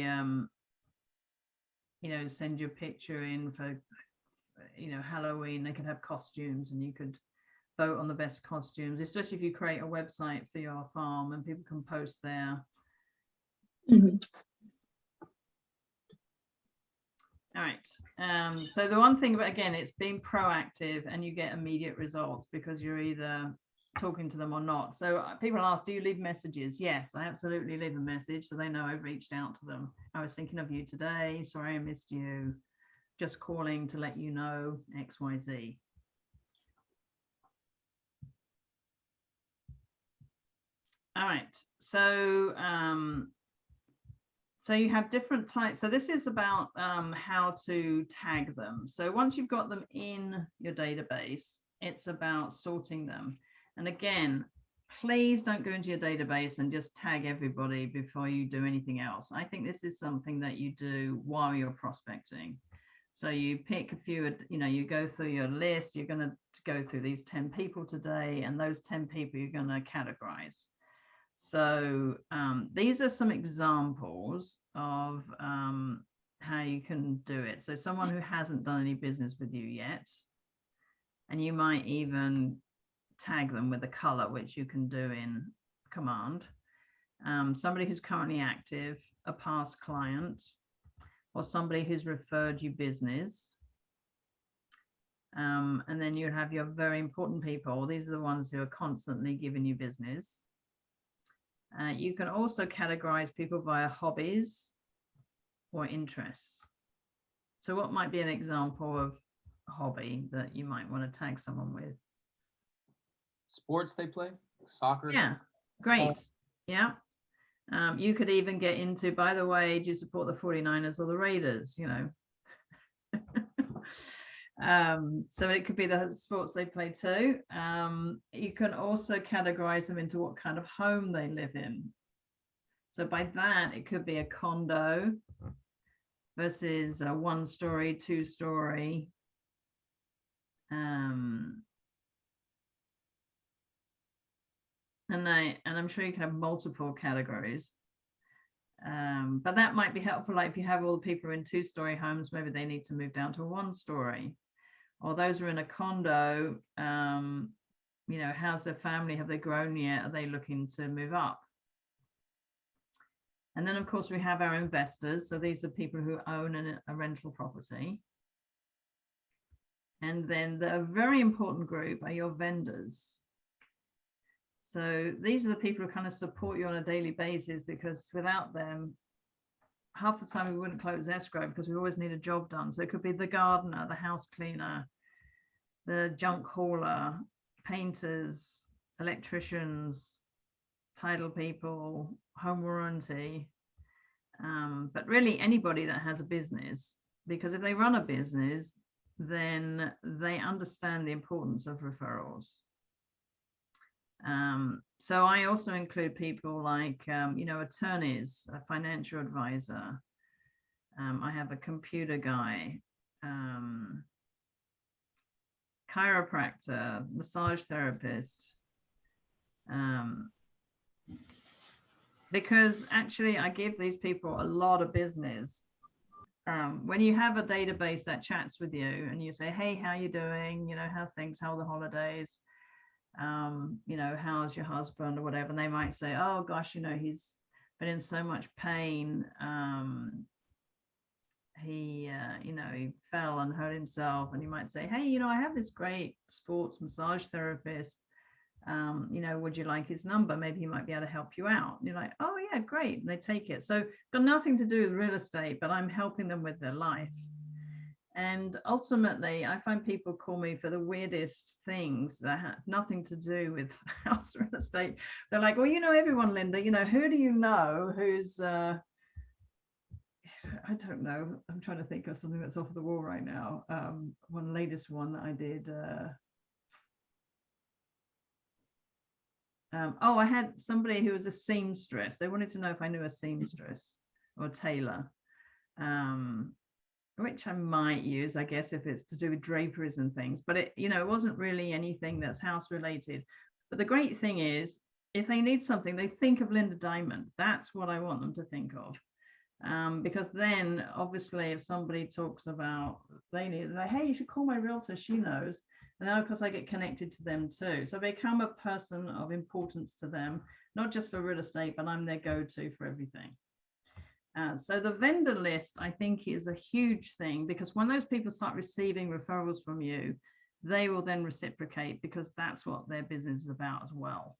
you know, send your picture in for, you know, Halloween. They could have costumes, and you could vote on the best costumes, especially if you create a website for your farm and people can post there. All right. So the one thing, but again, it's being proactive, and you get immediate results because you're either talking to them or not. So people ask, do you leave messages? Yes, I absolutely leave a message, so they know I've reached out to them. I was thinking of you today. Sorry I missed you. Just calling to let you know XYZ. All right. So so you have different types. So this is about how to tag them. So once you've got them in your database, it's about sorting them. And again, please don't go into your database and just tag everybody before you do anything else. I think this is something that you do while you're prospecting. So you pick a few, you know, you go through your list, you're going to go through these 10 people today, and those 10 people you're going to categorize. So these are some examples of how you can do it. So someone who hasn't done any business with you yet, and you might even tag them with a color, which you can do in Command. Somebody who's currently active, a past client, or somebody who's referred you business. And then you have your very important people. These are the ones who are constantly giving you business. You can also categorize people via hobbies or interests. So what might be an example of a hobby that you might want to tag someone with? Sports they play, soccer. Yeah, great. Yeah. You could even get into, by the way, do you support the 49ers or the Raiders? You know. So it could be the sports they play too. You can also categorize them into what kind of home they live in. So by that, it could be a condo versus a 1-story, 2-story. And I'm sure you can have multiple categories. But that might be helpful. Like if you have all the people in 2-story homes, maybe they need to move down to a 1-story. Or those are in a condo, you know, how's their family? Have they grown yet? Are they looking to move up? And then, of course, we have our investors. So these are people who own a rental property. And then the very important group are your vendors. So these are the people who kind of support you on a daily basis, because without them, half the time we wouldn't close escrow because we always need a job done. So it could be the gardener, the house cleaner, the junk hauler, painters, electricians, title people, home warranty, but really anybody that has a business, because if they run a business, then they understand the importance of referrals. So I also include people like, you know, attorneys, a financial advisor. I have a computer guy, chiropractor, massage therapist. Because actually I give these people a lot of business. When you have a database that chats with you and you say, hey, how you doing? You know, how things, how are the holidays? You know, how's your husband or whatever, and they might say, oh gosh, you know, he's but in so much pain. He he fell and hurt himself, and you might say, hey, I have this great sports massage therapist, would you like his number? Maybe he might be able to help you out. And you're like, oh yeah, great. And they take it. So got nothing to do with real estate, but I'm helping them with their life. And ultimately, I find people call me for the weirdest things that have nothing to do with house real estate. They're like, well, everyone, Lynda, who do you know who's, I don't know. I'm trying to think of something that's off the wall right now. One latest one that I did. I had somebody who was a seamstress. They wanted to know if I knew a seamstress or tailor. Which I might use, I guess, if it's to do with draperies and things, but it wasn't really anything that's house related. But the great thing is, if they need something, they think of Lynda Dimond. That's what I want them to think of. Because then obviously if somebody talks about they need, like, hey, you should call my realtor, she knows. And then of course I get connected to them too. So I become a person of importance to them, not just for real estate, but I'm their go-to for everything. So the vendor list, I think, is a huge thing, because when those people start receiving referrals from you, they will then reciprocate, because that's what their business is about as well.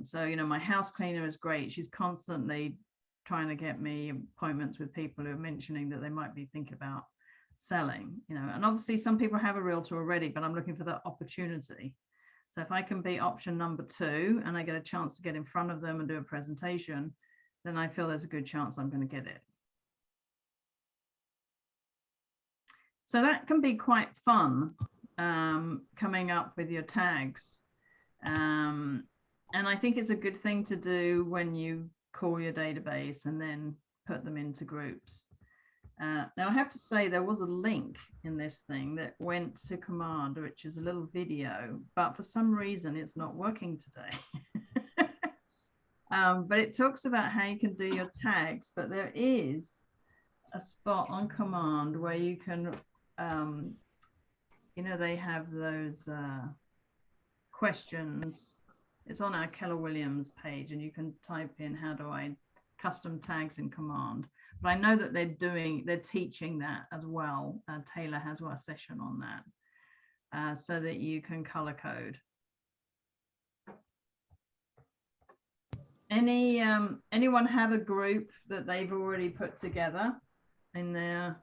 So, my house cleaner is great. She's constantly trying to get me appointments with people who are mentioning that they might be thinking about selling, and obviously some people have a realtor already, but I'm looking for that opportunity. So if I can be option number 2 and I get a chance to get in front of them and do a presentation, then I feel there's a good chance I'm going to get it. So that can be quite fun, coming up with your tags. And I think it's a good thing to do when you call your database and then put them into groups. Now I have to say there was a link in this thing that went to Command, which is a little video, but for some reason it's not working today. But it talks about how you can do your tags, but there is a spot on Command where you can, they have those questions. It's on our Keller Williams page, and you can type in, how do I custom tags in Command? But I know that they're teaching that as well. Taylor has a session on that, so that you can color code. Anyone have a group that they've already put together in their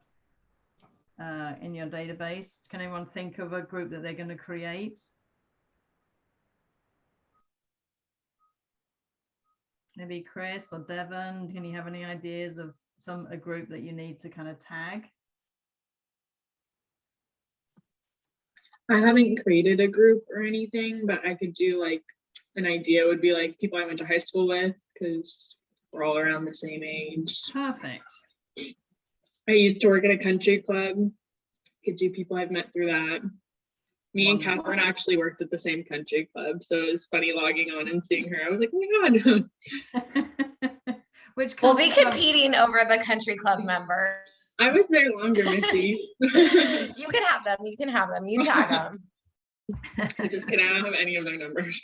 in your database? Can anyone think of a group that they're going to create? Maybe Chris or Devon, can you have any ideas of a group that you need to kind of tag? I haven't created a group or anything, but I could do, like, an idea would be like people I went to high school with, because we're all around the same age. Perfect. I used to work at a country club. Could do people I've met through that. Me and Catherine actually worked at the same country club, so it was funny logging on and seeing her. I was like, oh my god. Which we'll be competing over the country club member. I was there longer, Missy. You can have them. You can have them. You tag them. I just kidding. I don't have any of their numbers.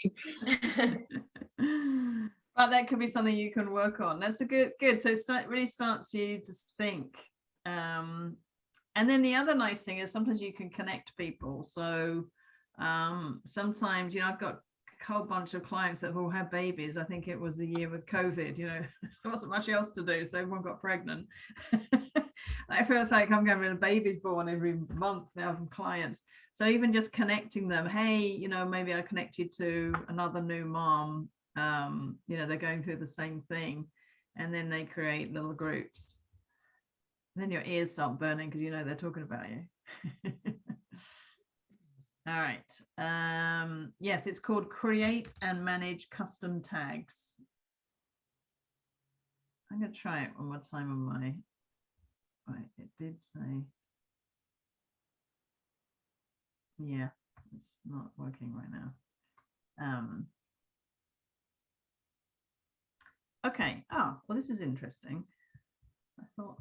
But that could be something you can work on. That's a good. So it really starts you to think. And then the other nice thing is sometimes you can connect people. So sometimes, I've got a whole bunch of clients that all have babies. I think it was the year with COVID, there wasn't much else to do. So everyone got pregnant. I feel like I'm getting babies born every month now from clients. So even just connecting them, hey, maybe I connect you to another new mom. They're going through the same thing. And then they create little groups. Then your ears start burning because they're talking about you. All right. Yes, it's called Create and Manage Custom Tags. I'm going to try it one more time on my. Right, it did say. Yeah, it's not working right now. Okay. Oh, well, this is interesting. I thought.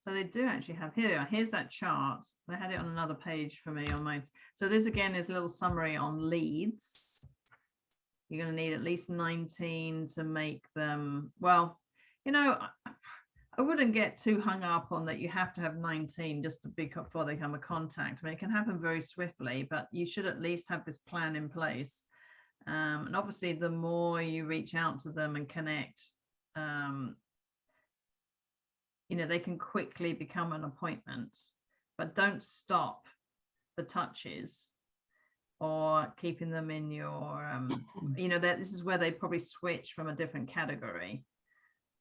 So they do actually have here's that chart. They had it on another page for me on mine. So this again is a little summary on leads. You're going to need at least 19 to make them, well, you know, I wouldn't get too hung up on that you have to have 19 just to before they become a contact. I mean, it can happen very swiftly, but you should at least have this plan in place. And obviously, the more you reach out to them and connect, you know, they can quickly become an appointment, but don't stop the touches or keeping them in your, you know, that this is where they probably switch from a different category,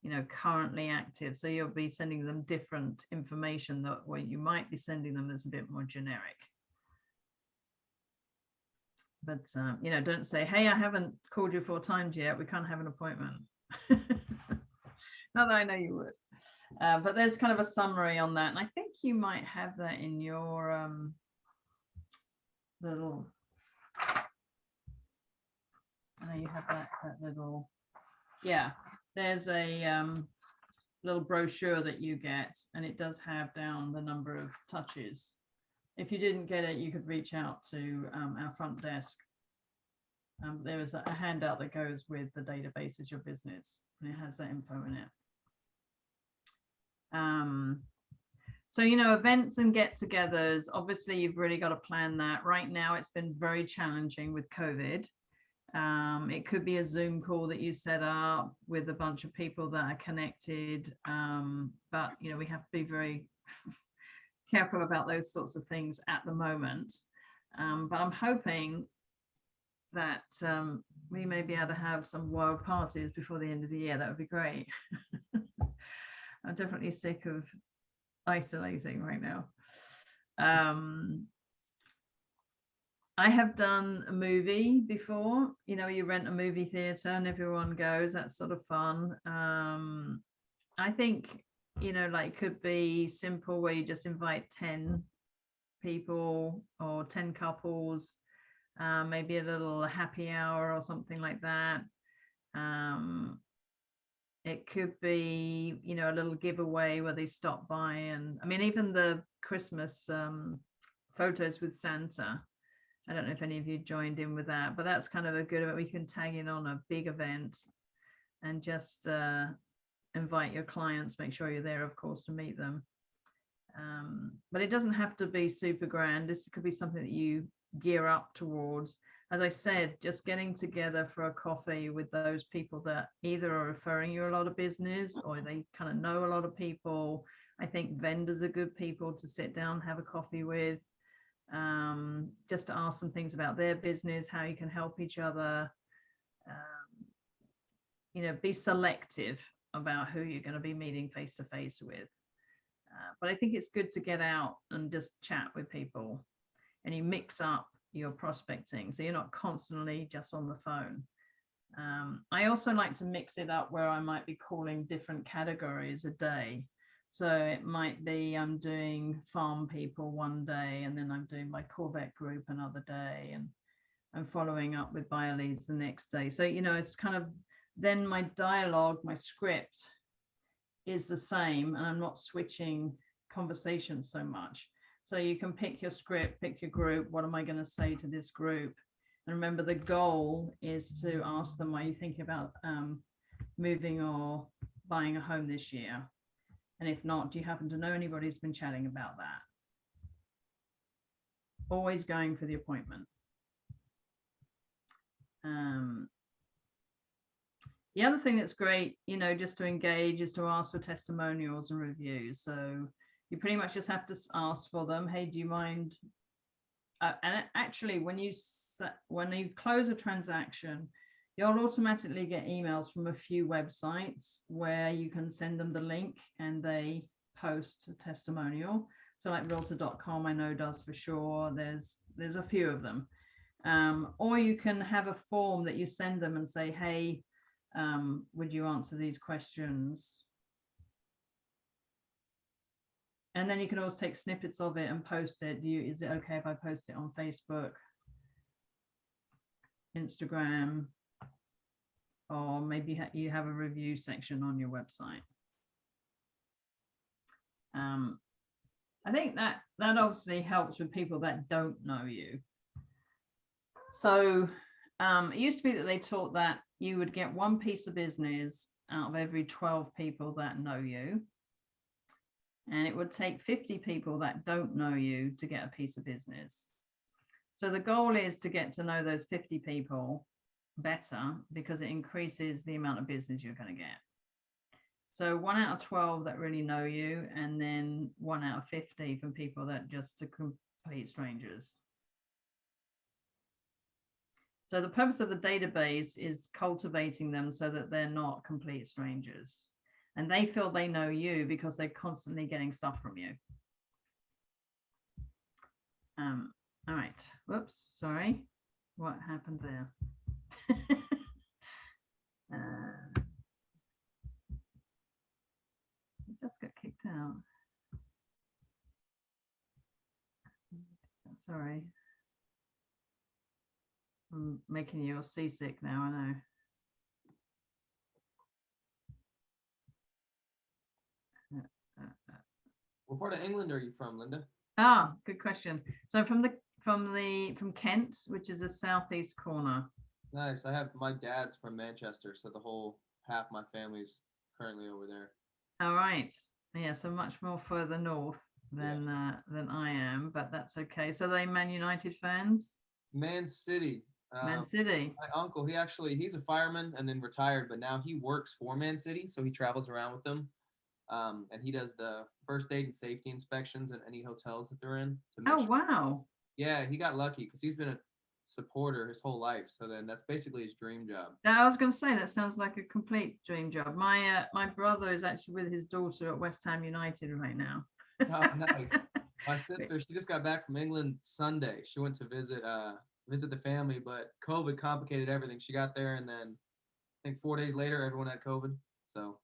you know, currently active. So you'll be sending them different information that what you might be sending them is a bit more generic. But, you know, don't say, hey, I haven't called you 4 times yet. We can't have an appointment. Not that I know you would. But there's kind of a summary on that. And I think you might have that in your little, I know you have that little, yeah, there's a little brochure that you get, and it does have down the number of touches. If you didn't get it, you could reach out to our front desk. There is a handout that goes with the database is your business, and it has that info in it. So, you know, events and get-togethers, obviously you've really got to plan that. Right now, it's been very challenging with COVID. It could be a Zoom call that you set up with a bunch of people that are connected. But, you know, we have to be very careful about those sorts of things at the moment. But I'm hoping that we may be able to have some wild parties before the end of the year. That would be great. I'm definitely sick of isolating right now. I have done a movie before, you know, you rent a movie theater and everyone goes, that's sort of fun. I think, you know, like could be simple where you just invite 10 people or 10 couples, maybe a little happy hour or something like that. It could be, you know, a little giveaway where they stop by. And I mean, even the Christmas photos with Santa, I don't know if any of you joined in with that, but that's kind of a good, we can tag in on a big event and just invite your clients, make sure you're there, of course, to meet them. But it doesn't have to be super grand. This could be something that you gear up towards. As I said, just getting together for a coffee with those people that either are referring you a lot of business or they kind of know a lot of people. I think vendors are good people to sit down, have a coffee with, just to ask some things about their business, how you can help each other. You know, be selective about who you're going to be meeting face to face with. But I think it's good to get out and just chat with people, and you mix up your prospecting so you're not constantly just on the phone. I also like to mix it up where I might be calling different categories a day. So it might be I'm doing farm people one day, and then I'm doing my Corvette group another day, and I'm following up with buyer leads the next day. So, you know, it's kind of then my dialogue, my script is the same, and I'm not switching conversations so much. So you can pick your script, pick your group. What am I going to say to this group? And remember, the goal is to ask them, are you thinking about moving or buying a home this year? And if not, do you happen to know anybody who's been chatting about that? Always going for the appointment. The other thing that's great, you know, just to engage is to ask for testimonials and reviews. So you pretty much just have to ask for them. Hey, do you mind? And actually, when you close a transaction, you'll automatically get emails from a few websites where you can send them the link and they post a testimonial. So like realtor.com, I know does for sure. There's a few of them. Or you can have a form that you send them and say, hey, would you answer these questions? And then you can always take snippets of it and post it. Is it okay if I post it on Facebook, Instagram, or maybe you have a review section on your website? I think that obviously helps with people that don't know you. So It used to be that they taught that you would get one piece of business out of every 12 people that know you. And it would take 50 people that don't know you to get a piece of business. So the goal is to get to know those 50 people better, because it increases the amount of business you're going to get. So 1 out of 12 that really know you, and then 1 out of 50 from people that just are complete strangers. So the purpose of the database is cultivating them so that they're not complete strangers. And they feel they know you because they're constantly getting stuff from you. All right. Whoops. Sorry. What happened there? Just got kicked out. Sorry. I'm making you all seasick now, I know. What part of England are you from, Linda? Ah, good question. So from Kent, which is the southeast corner. Nice. I have my dad's from Manchester, so the whole half my family's currently over there. All right. Yeah, so much more further north than I am, but that's okay. So they Man United fans? Man City. Man City. My uncle, he's a fireman and then retired, but now he works for Man City, so he travels around with them. And he does the first aid and safety inspections at any hotels that they're in. To make Oh, sure. Wow. Yeah, he got lucky because he's been a supporter his whole life. So then that's basically his dream job. I was going to say that sounds like a complete dream job. My brother is actually with his daughter at West Ham United right now. Oh, nice. My sister, she just got back from England Sunday. She went to visit the family, but COVID complicated everything. She got there, and then I think 4 days later, everyone had COVID. So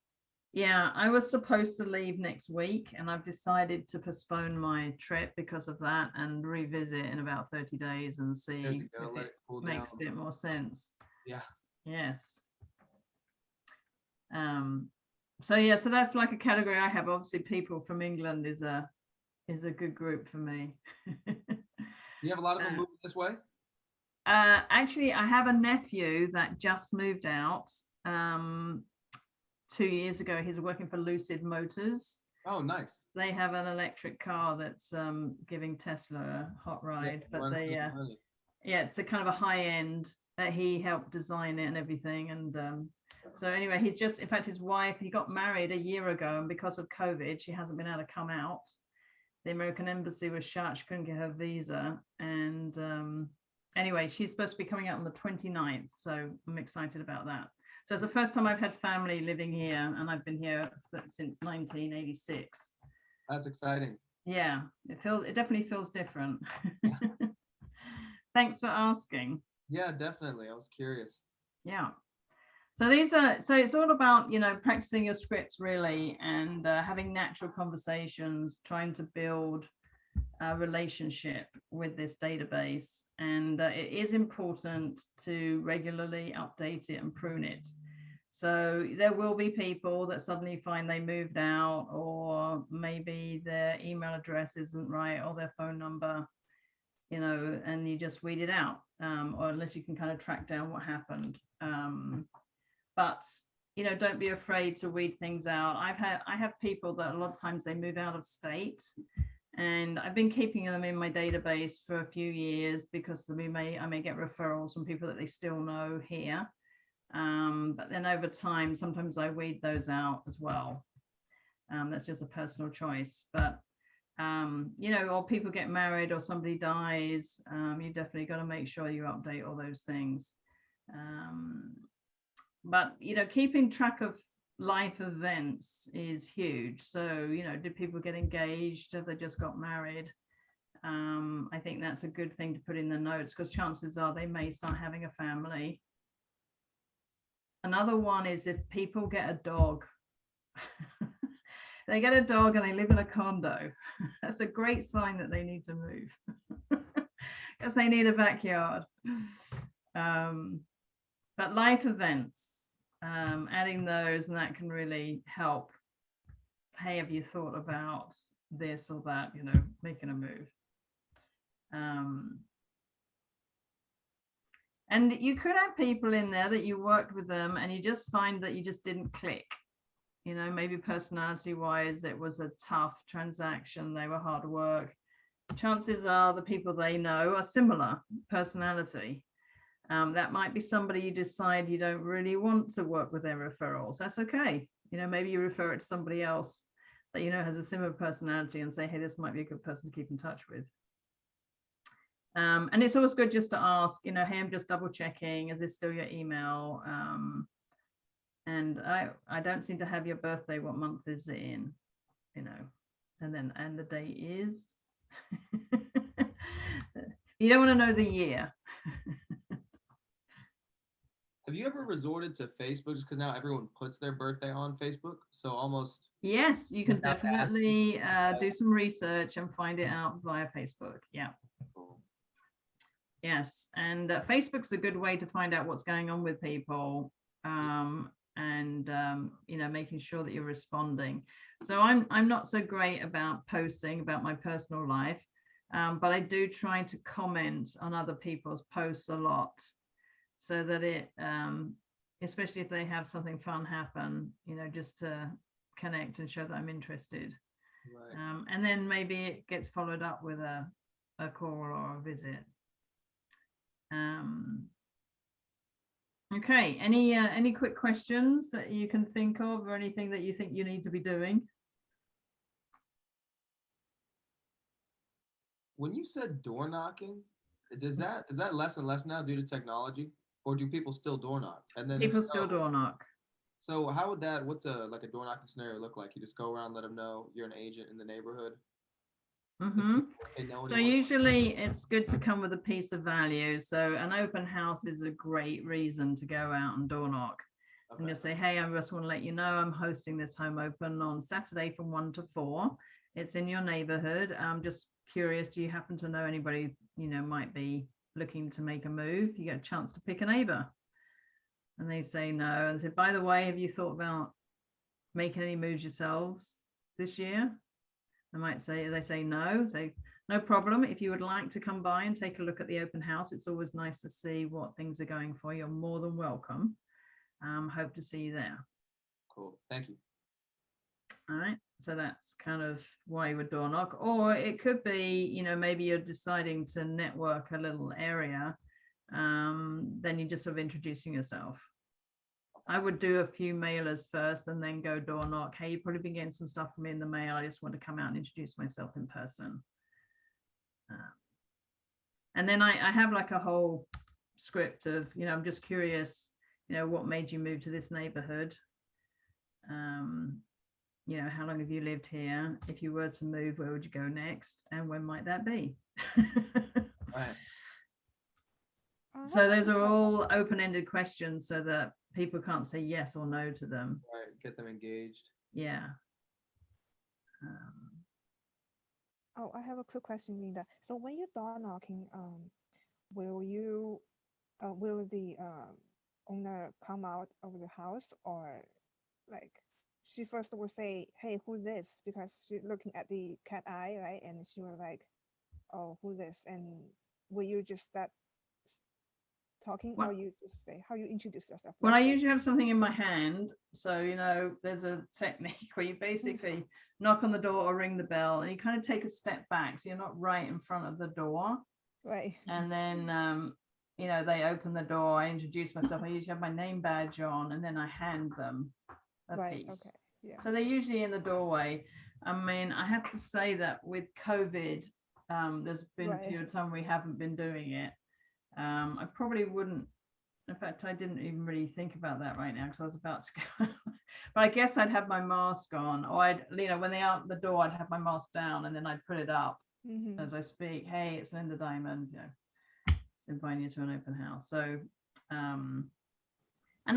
Yeah, I was supposed to leave next week, and I've decided to postpone my trip because of that and revisit in about 30 days and see there you go. if Let it it cool makes down. a bit more sense. Yeah. Yes. So yeah, so that's like a category I have. Obviously, people from England is a good group for me. You have a lot of them moving this way? Actually, I have a nephew that just moved out 2 years ago. He's working for Lucid Motors. Oh, nice. They have an electric car that's giving Tesla a hot ride, but they it's a kind of a high end. He helped design it and everything, and so anyway, he's just, in fact, his wife, he got married a year ago, and because of COVID, she hasn't been able to come out. The American embassy was shut, she couldn't get her visa, and anyway, she's supposed to be coming out on the 29th, so I'm excited about that. So it's the first time I've had family living here, and I've been here since 1986. That's exciting. Yeah, it definitely feels different. Thanks for asking. Yeah, definitely. I was curious. Yeah. So it's all about, practicing your scripts really, and having natural conversations, trying to build a relationship with this database. And it is important to regularly update it and prune it. So there will be people that suddenly find they moved out, or maybe their email address isn't right, or their phone number, and you just weed it out, or unless you can kind of track down what happened. But don't be afraid to weed things out. I have people that a lot of times they move out of state, and I've been keeping them in my database for a few years because I may get referrals from people that they still know here. But then over time, sometimes I weed those out as well. That's just a personal choice. But or people get married or somebody dies, you definitely got to make sure you update all those things. But keeping track of life events is huge. So did people get engaged? Have they just got married? I think that's a good thing to put in the notes, because chances are they may start having a family. Another one is if people get a dog. They get a dog and they live in a condo. That's a great sign that they need to move, because they need a backyard. But life events, adding those, and that can really help. Hey, have you thought about this or that? Making a move. And you could have people in there that you worked with them and you just find that you just didn't click. You know, maybe personality wise, it was a tough transaction. They were hard work. Chances are the people they know are similar personality. That might be somebody you decide you don't really want to work with their referrals. That's okay. You know, maybe you refer it to somebody else that you know has a similar personality and say, hey, this might be a good person to keep in touch with. And it's always good just to ask, you know, hey, I'm just double checking, is this still your email? And I don't seem to have your birthday. What month is it in? You know, and the date is. You don't want to know the year. Have you ever resorted to Facebook just because now everyone puts their birthday on Facebook? So almost. Yes, you can Without definitely do some research and find it out via Facebook. Yeah. Cool. Yes, and Facebook's a good way to find out what's going on with people, and you know, making sure that you're responding. So I'm not so great about posting about my personal life, but I do try to comment on other people's posts a lot, so that it, especially if they have something fun happen, you know, just to connect and show that I'm interested. Right. And then maybe it gets followed up with a call or a visit. Okay, any quick questions that you can think of, or anything that you think you need to be doing? When you said door knocking, is that less and less now due to technology, or do people still door knock? And then People still door knock. So how would that? What's a door knocking scenario look like? You just go around, let them know you're an agent in the neighborhood. They know So anyone. usually it's good to come with a piece of value. So an open house is a great reason to go out and door knock. And just say, hey, I just want to let you know I'm hosting this home open on Saturday from 1 to 4. It's in your neighborhood. I'm just curious, do you happen to know anybody, you know, might be looking to make a move? You get a chance to pick a neighbor. And they say no. And say, by the way, have you thought about making any moves yourselves this year? They say no. Say, no problem. If you would like to come by and take a look at the open house, it's always nice to see what things are going for. You're more than welcome. Hope to see you there. Cool. Thank you. All right. So that's kind of why you would door knock. Or it could be, you know, maybe you're deciding to network a little area. Then you're just sort of introducing yourself. I would do a few mailers first and then go door knock. Hey, you've probably been getting some stuff from me in the mail. I just want to come out and introduce myself in person. And then I have like a whole script of, you know, I'm just curious, you know, what made you move to this neighborhood? You know, how long have you lived here? If you were to move, where would you go next? And when might that be? Right. So those are all open-ended questions so that people can't say yes or no to them. Right. Get them engaged. Yeah. Oh, I have a quick question, Lynda. So when you're door knocking, will you, will the owner come out of the house, or like she first will say, "Hey, who's this?" Because she's looking at the cat eye, right? And she was like, "Oh, who's this?" And will you just start talking, or you just say how you introduce yourself? Well, I usually have something in my hand. So, you know, there's a technique where you basically knock on the door or ring the bell and you kind of take a step back. So you're not right in front of the door. Right. And then, you know, they open the door. I introduce myself. I usually have my name badge on and then I hand them a Right. piece. Okay. Yeah. So they're usually in the doorway. I mean, I have to say that with COVID, there's been a period of time we haven't been doing it. I probably wouldn't. In fact, I didn't even really think about that right now because I was about to go. But I guess I'd have my mask on, or I'd, you know, when they out the door, I'd have my mask down and then I'd put it up as I speak. Hey, it's Lynda Dimond, you know, just inviting you to an open house. So, and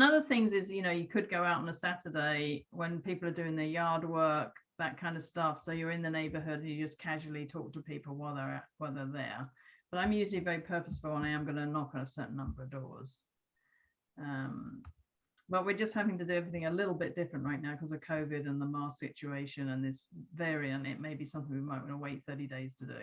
other things is, you know, you could go out on a Saturday when people are doing their yard work, that kind of stuff. So you're in the neighborhood and you just casually talk to people while they're there. But I'm usually very purposeful and I am going to knock on a certain number of doors. But we're just having to do everything a little bit different right now because of COVID and the mask situation and this variant. It may be something we might want to wait 30 days to do.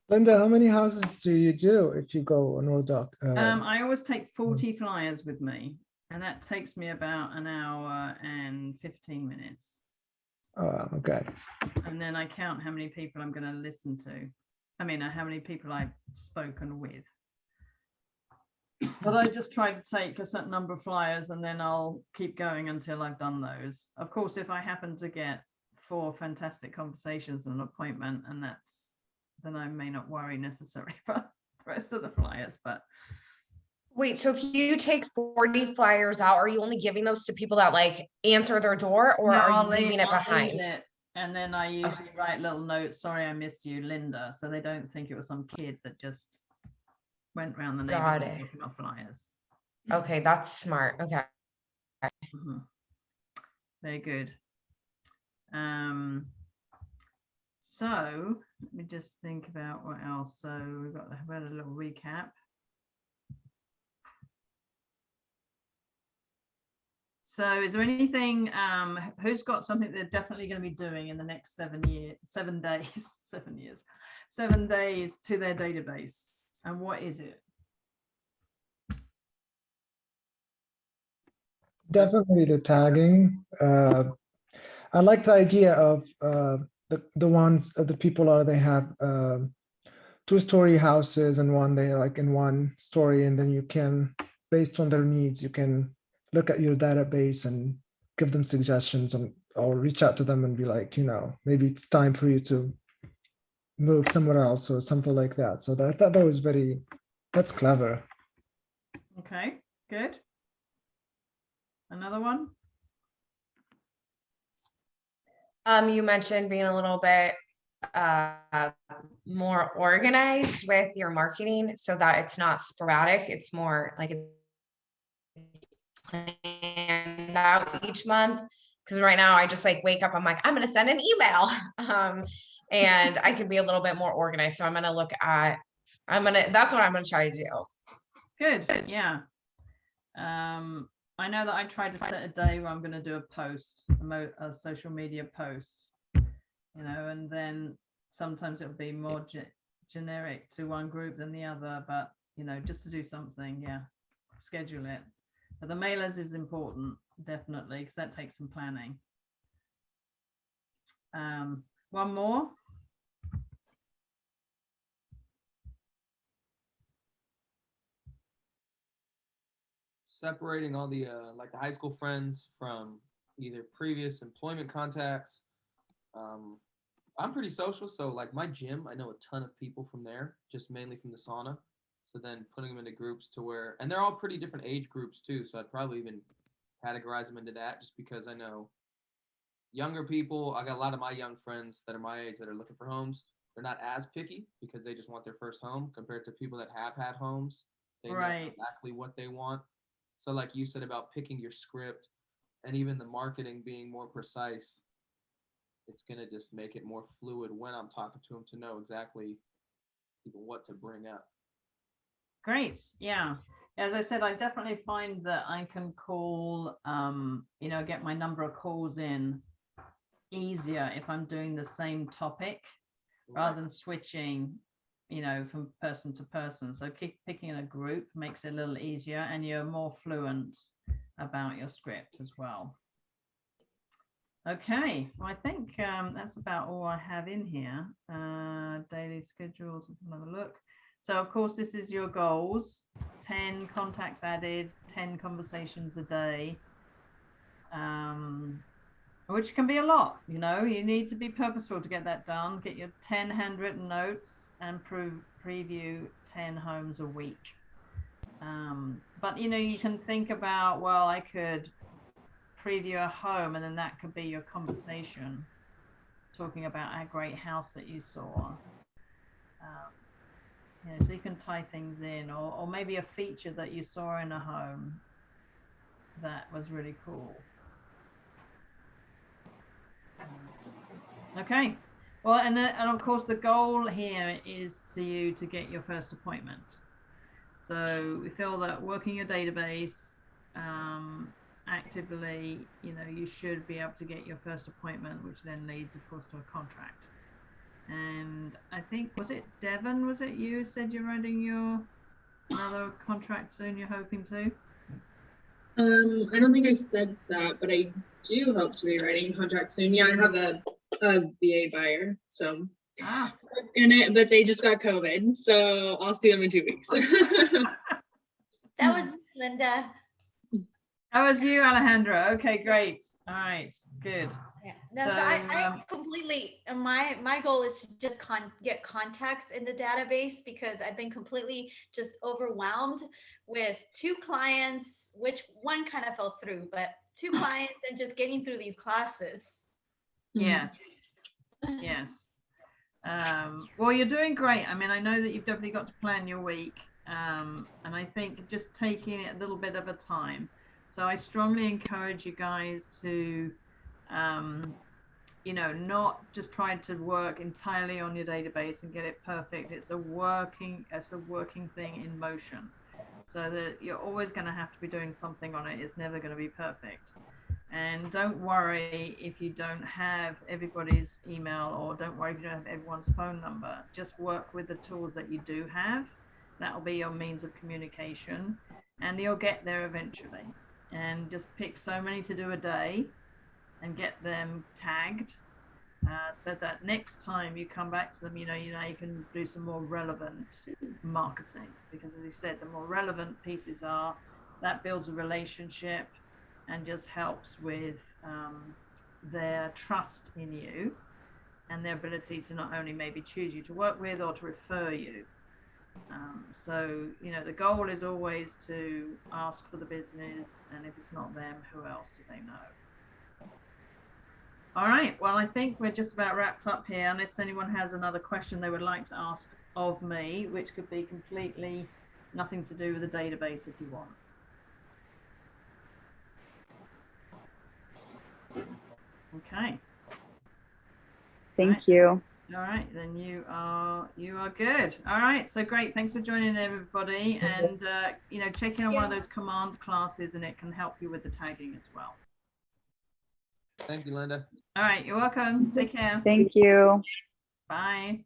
Linda, how many houses do you do if you go on Road Dog? I always take 40 flyers with me, and that takes me about an hour and 15 minutes. Okay. And then I count how many people I'm going to listen to. I mean, how many people I've spoken with. But I just try to take a certain number of flyers, and then I'll keep going until I've done those. Of course, if I happen to get 4 fantastic conversations and an appointment, and then I may not worry necessarily about the rest of the flyers. But Wait, so if you take 40 flyers out, are you only giving those to people that like answer their door, or no, are you I'm leaving it behind? leaving it, and then I usually write little notes. Sorry, I missed you, Linda, so they don't think it was some kid that just went around the Got neighborhood it. picking up flyers. Okay, that's smart. Okay. Mhm. Very good. So let me just think about what else. So we've had a little recap. So is there anything, who's got something they're definitely going to be doing in the next 7 days to their database? And what is it? Definitely the tagging. I like the idea of the ones the people are they have 2-story houses, and one they like in one story, and then you can, based on their needs, you can look at your database and give them suggestions, or reach out to them and be like, maybe it's time for you to move somewhere else or something like that. So I thought that's clever. Okay, good. Another one? You mentioned being a little bit more organized with your marketing so that it's not sporadic. It's more like it's planned out each month. Because right now I just like wake up, I'm like, I'm gonna send an email. And I can be a little bit more organized. So that's what I'm gonna try to do. Good, yeah. I know that I tried to set a day where I'm going to do a post, a social media post, and then sometimes it'll be more generic to one group than the other, but, just to do something, yeah, schedule it. But the mailers is important, definitely, because that takes some planning. One more. Separating all the like the high school friends from either previous employment contacts. I'm pretty social, so like my gym, I know a ton of people from there, just mainly from the sauna. So then putting them into groups to where, and they're all pretty different age groups too. So I'd probably even categorize them into that, just because I know younger people. I got a lot of my young friends that are my age that are looking for homes. They're not as picky because they just want their first home, compared to people that have had homes. They know exactly what they want. So like you said about picking your script and even the marketing being more precise, it's going to just make it more fluid when I'm talking to them to know exactly what to bring up. Great. Yeah. As I said, I definitely find that I can call, get my number of calls in easier if I'm doing the same topic rather than switching, from person to person. So picking a group makes it a little easier, and you're more fluent about your script as well. Okay, well, I think that's about all I have in here. Daily schedules, let's have a look. So of course, this is your goals: 10 contacts added, 10 conversations a day, which can be a lot. You need to be purposeful to get that done. Get your 10 handwritten notes and preview 10 homes a week. But you can think about, well, I could preview a home, and then that could be your conversation, talking about a great house that you saw. So you can tie things in, or maybe a feature that you saw in a home that was really cool. Okay. Well, and of course, the goal here is to you to get your first appointment. So we feel that working your database actively, you should be able to get your first appointment, which then leads, of course, to a contract. And I think think, was it Devon? Was it you said you're writing your another contract soon you're hoping to? I don't think I said that, but I do hope to be writing a contract soon. Yeah, I have a VA buyer, so in it, but they just got COVID, so I'll see them in 2 weeks. That was Lynda. That was you, Alejandra. Okay, great. All right, good. Yeah. No, so I completely, my goal is to just get contacts in the database, because I've been completely just overwhelmed with 2 clients, which one kind of fell through, but 2 clients and just getting through these classes. Yes. Yes. Well, you're doing great. I mean, I know that you've definitely got to plan your week. And I think just taking it a little bit at a time. So I strongly encourage you guys to, you know, not just try to work entirely on your database and get it perfect. It's a working thing in motion. So that you're always going to have to be doing something on it. It's never going to be perfect. And don't worry if you don't have everybody's email, or don't worry if you don't have everyone's phone number. Just work with the tools that you do have. That'll be your means of communication, and you'll get there eventually. And just pick so many to do a day and get them tagged, so that next time you come back to them, you can do some more relevant marketing, because as you said, the more relevant pieces are, that builds a relationship and just helps with their trust in you and their ability to not only maybe choose you to work with or to refer you. So, you know, the goal is always to ask for the business, and if it's not them, who else do they know? All right, well, I think we're just about wrapped up here, unless anyone has another question they would like to ask of me, which could be completely nothing to do with the database if you want. Okay. Thank you. All right, then you are good. All right, so great. Thanks for joining everybody, and you know, check in on one of those command classes, and it can help you with the tagging as well. Thank you, Lynda. All right, you're welcome. Take care. Thank you. Bye.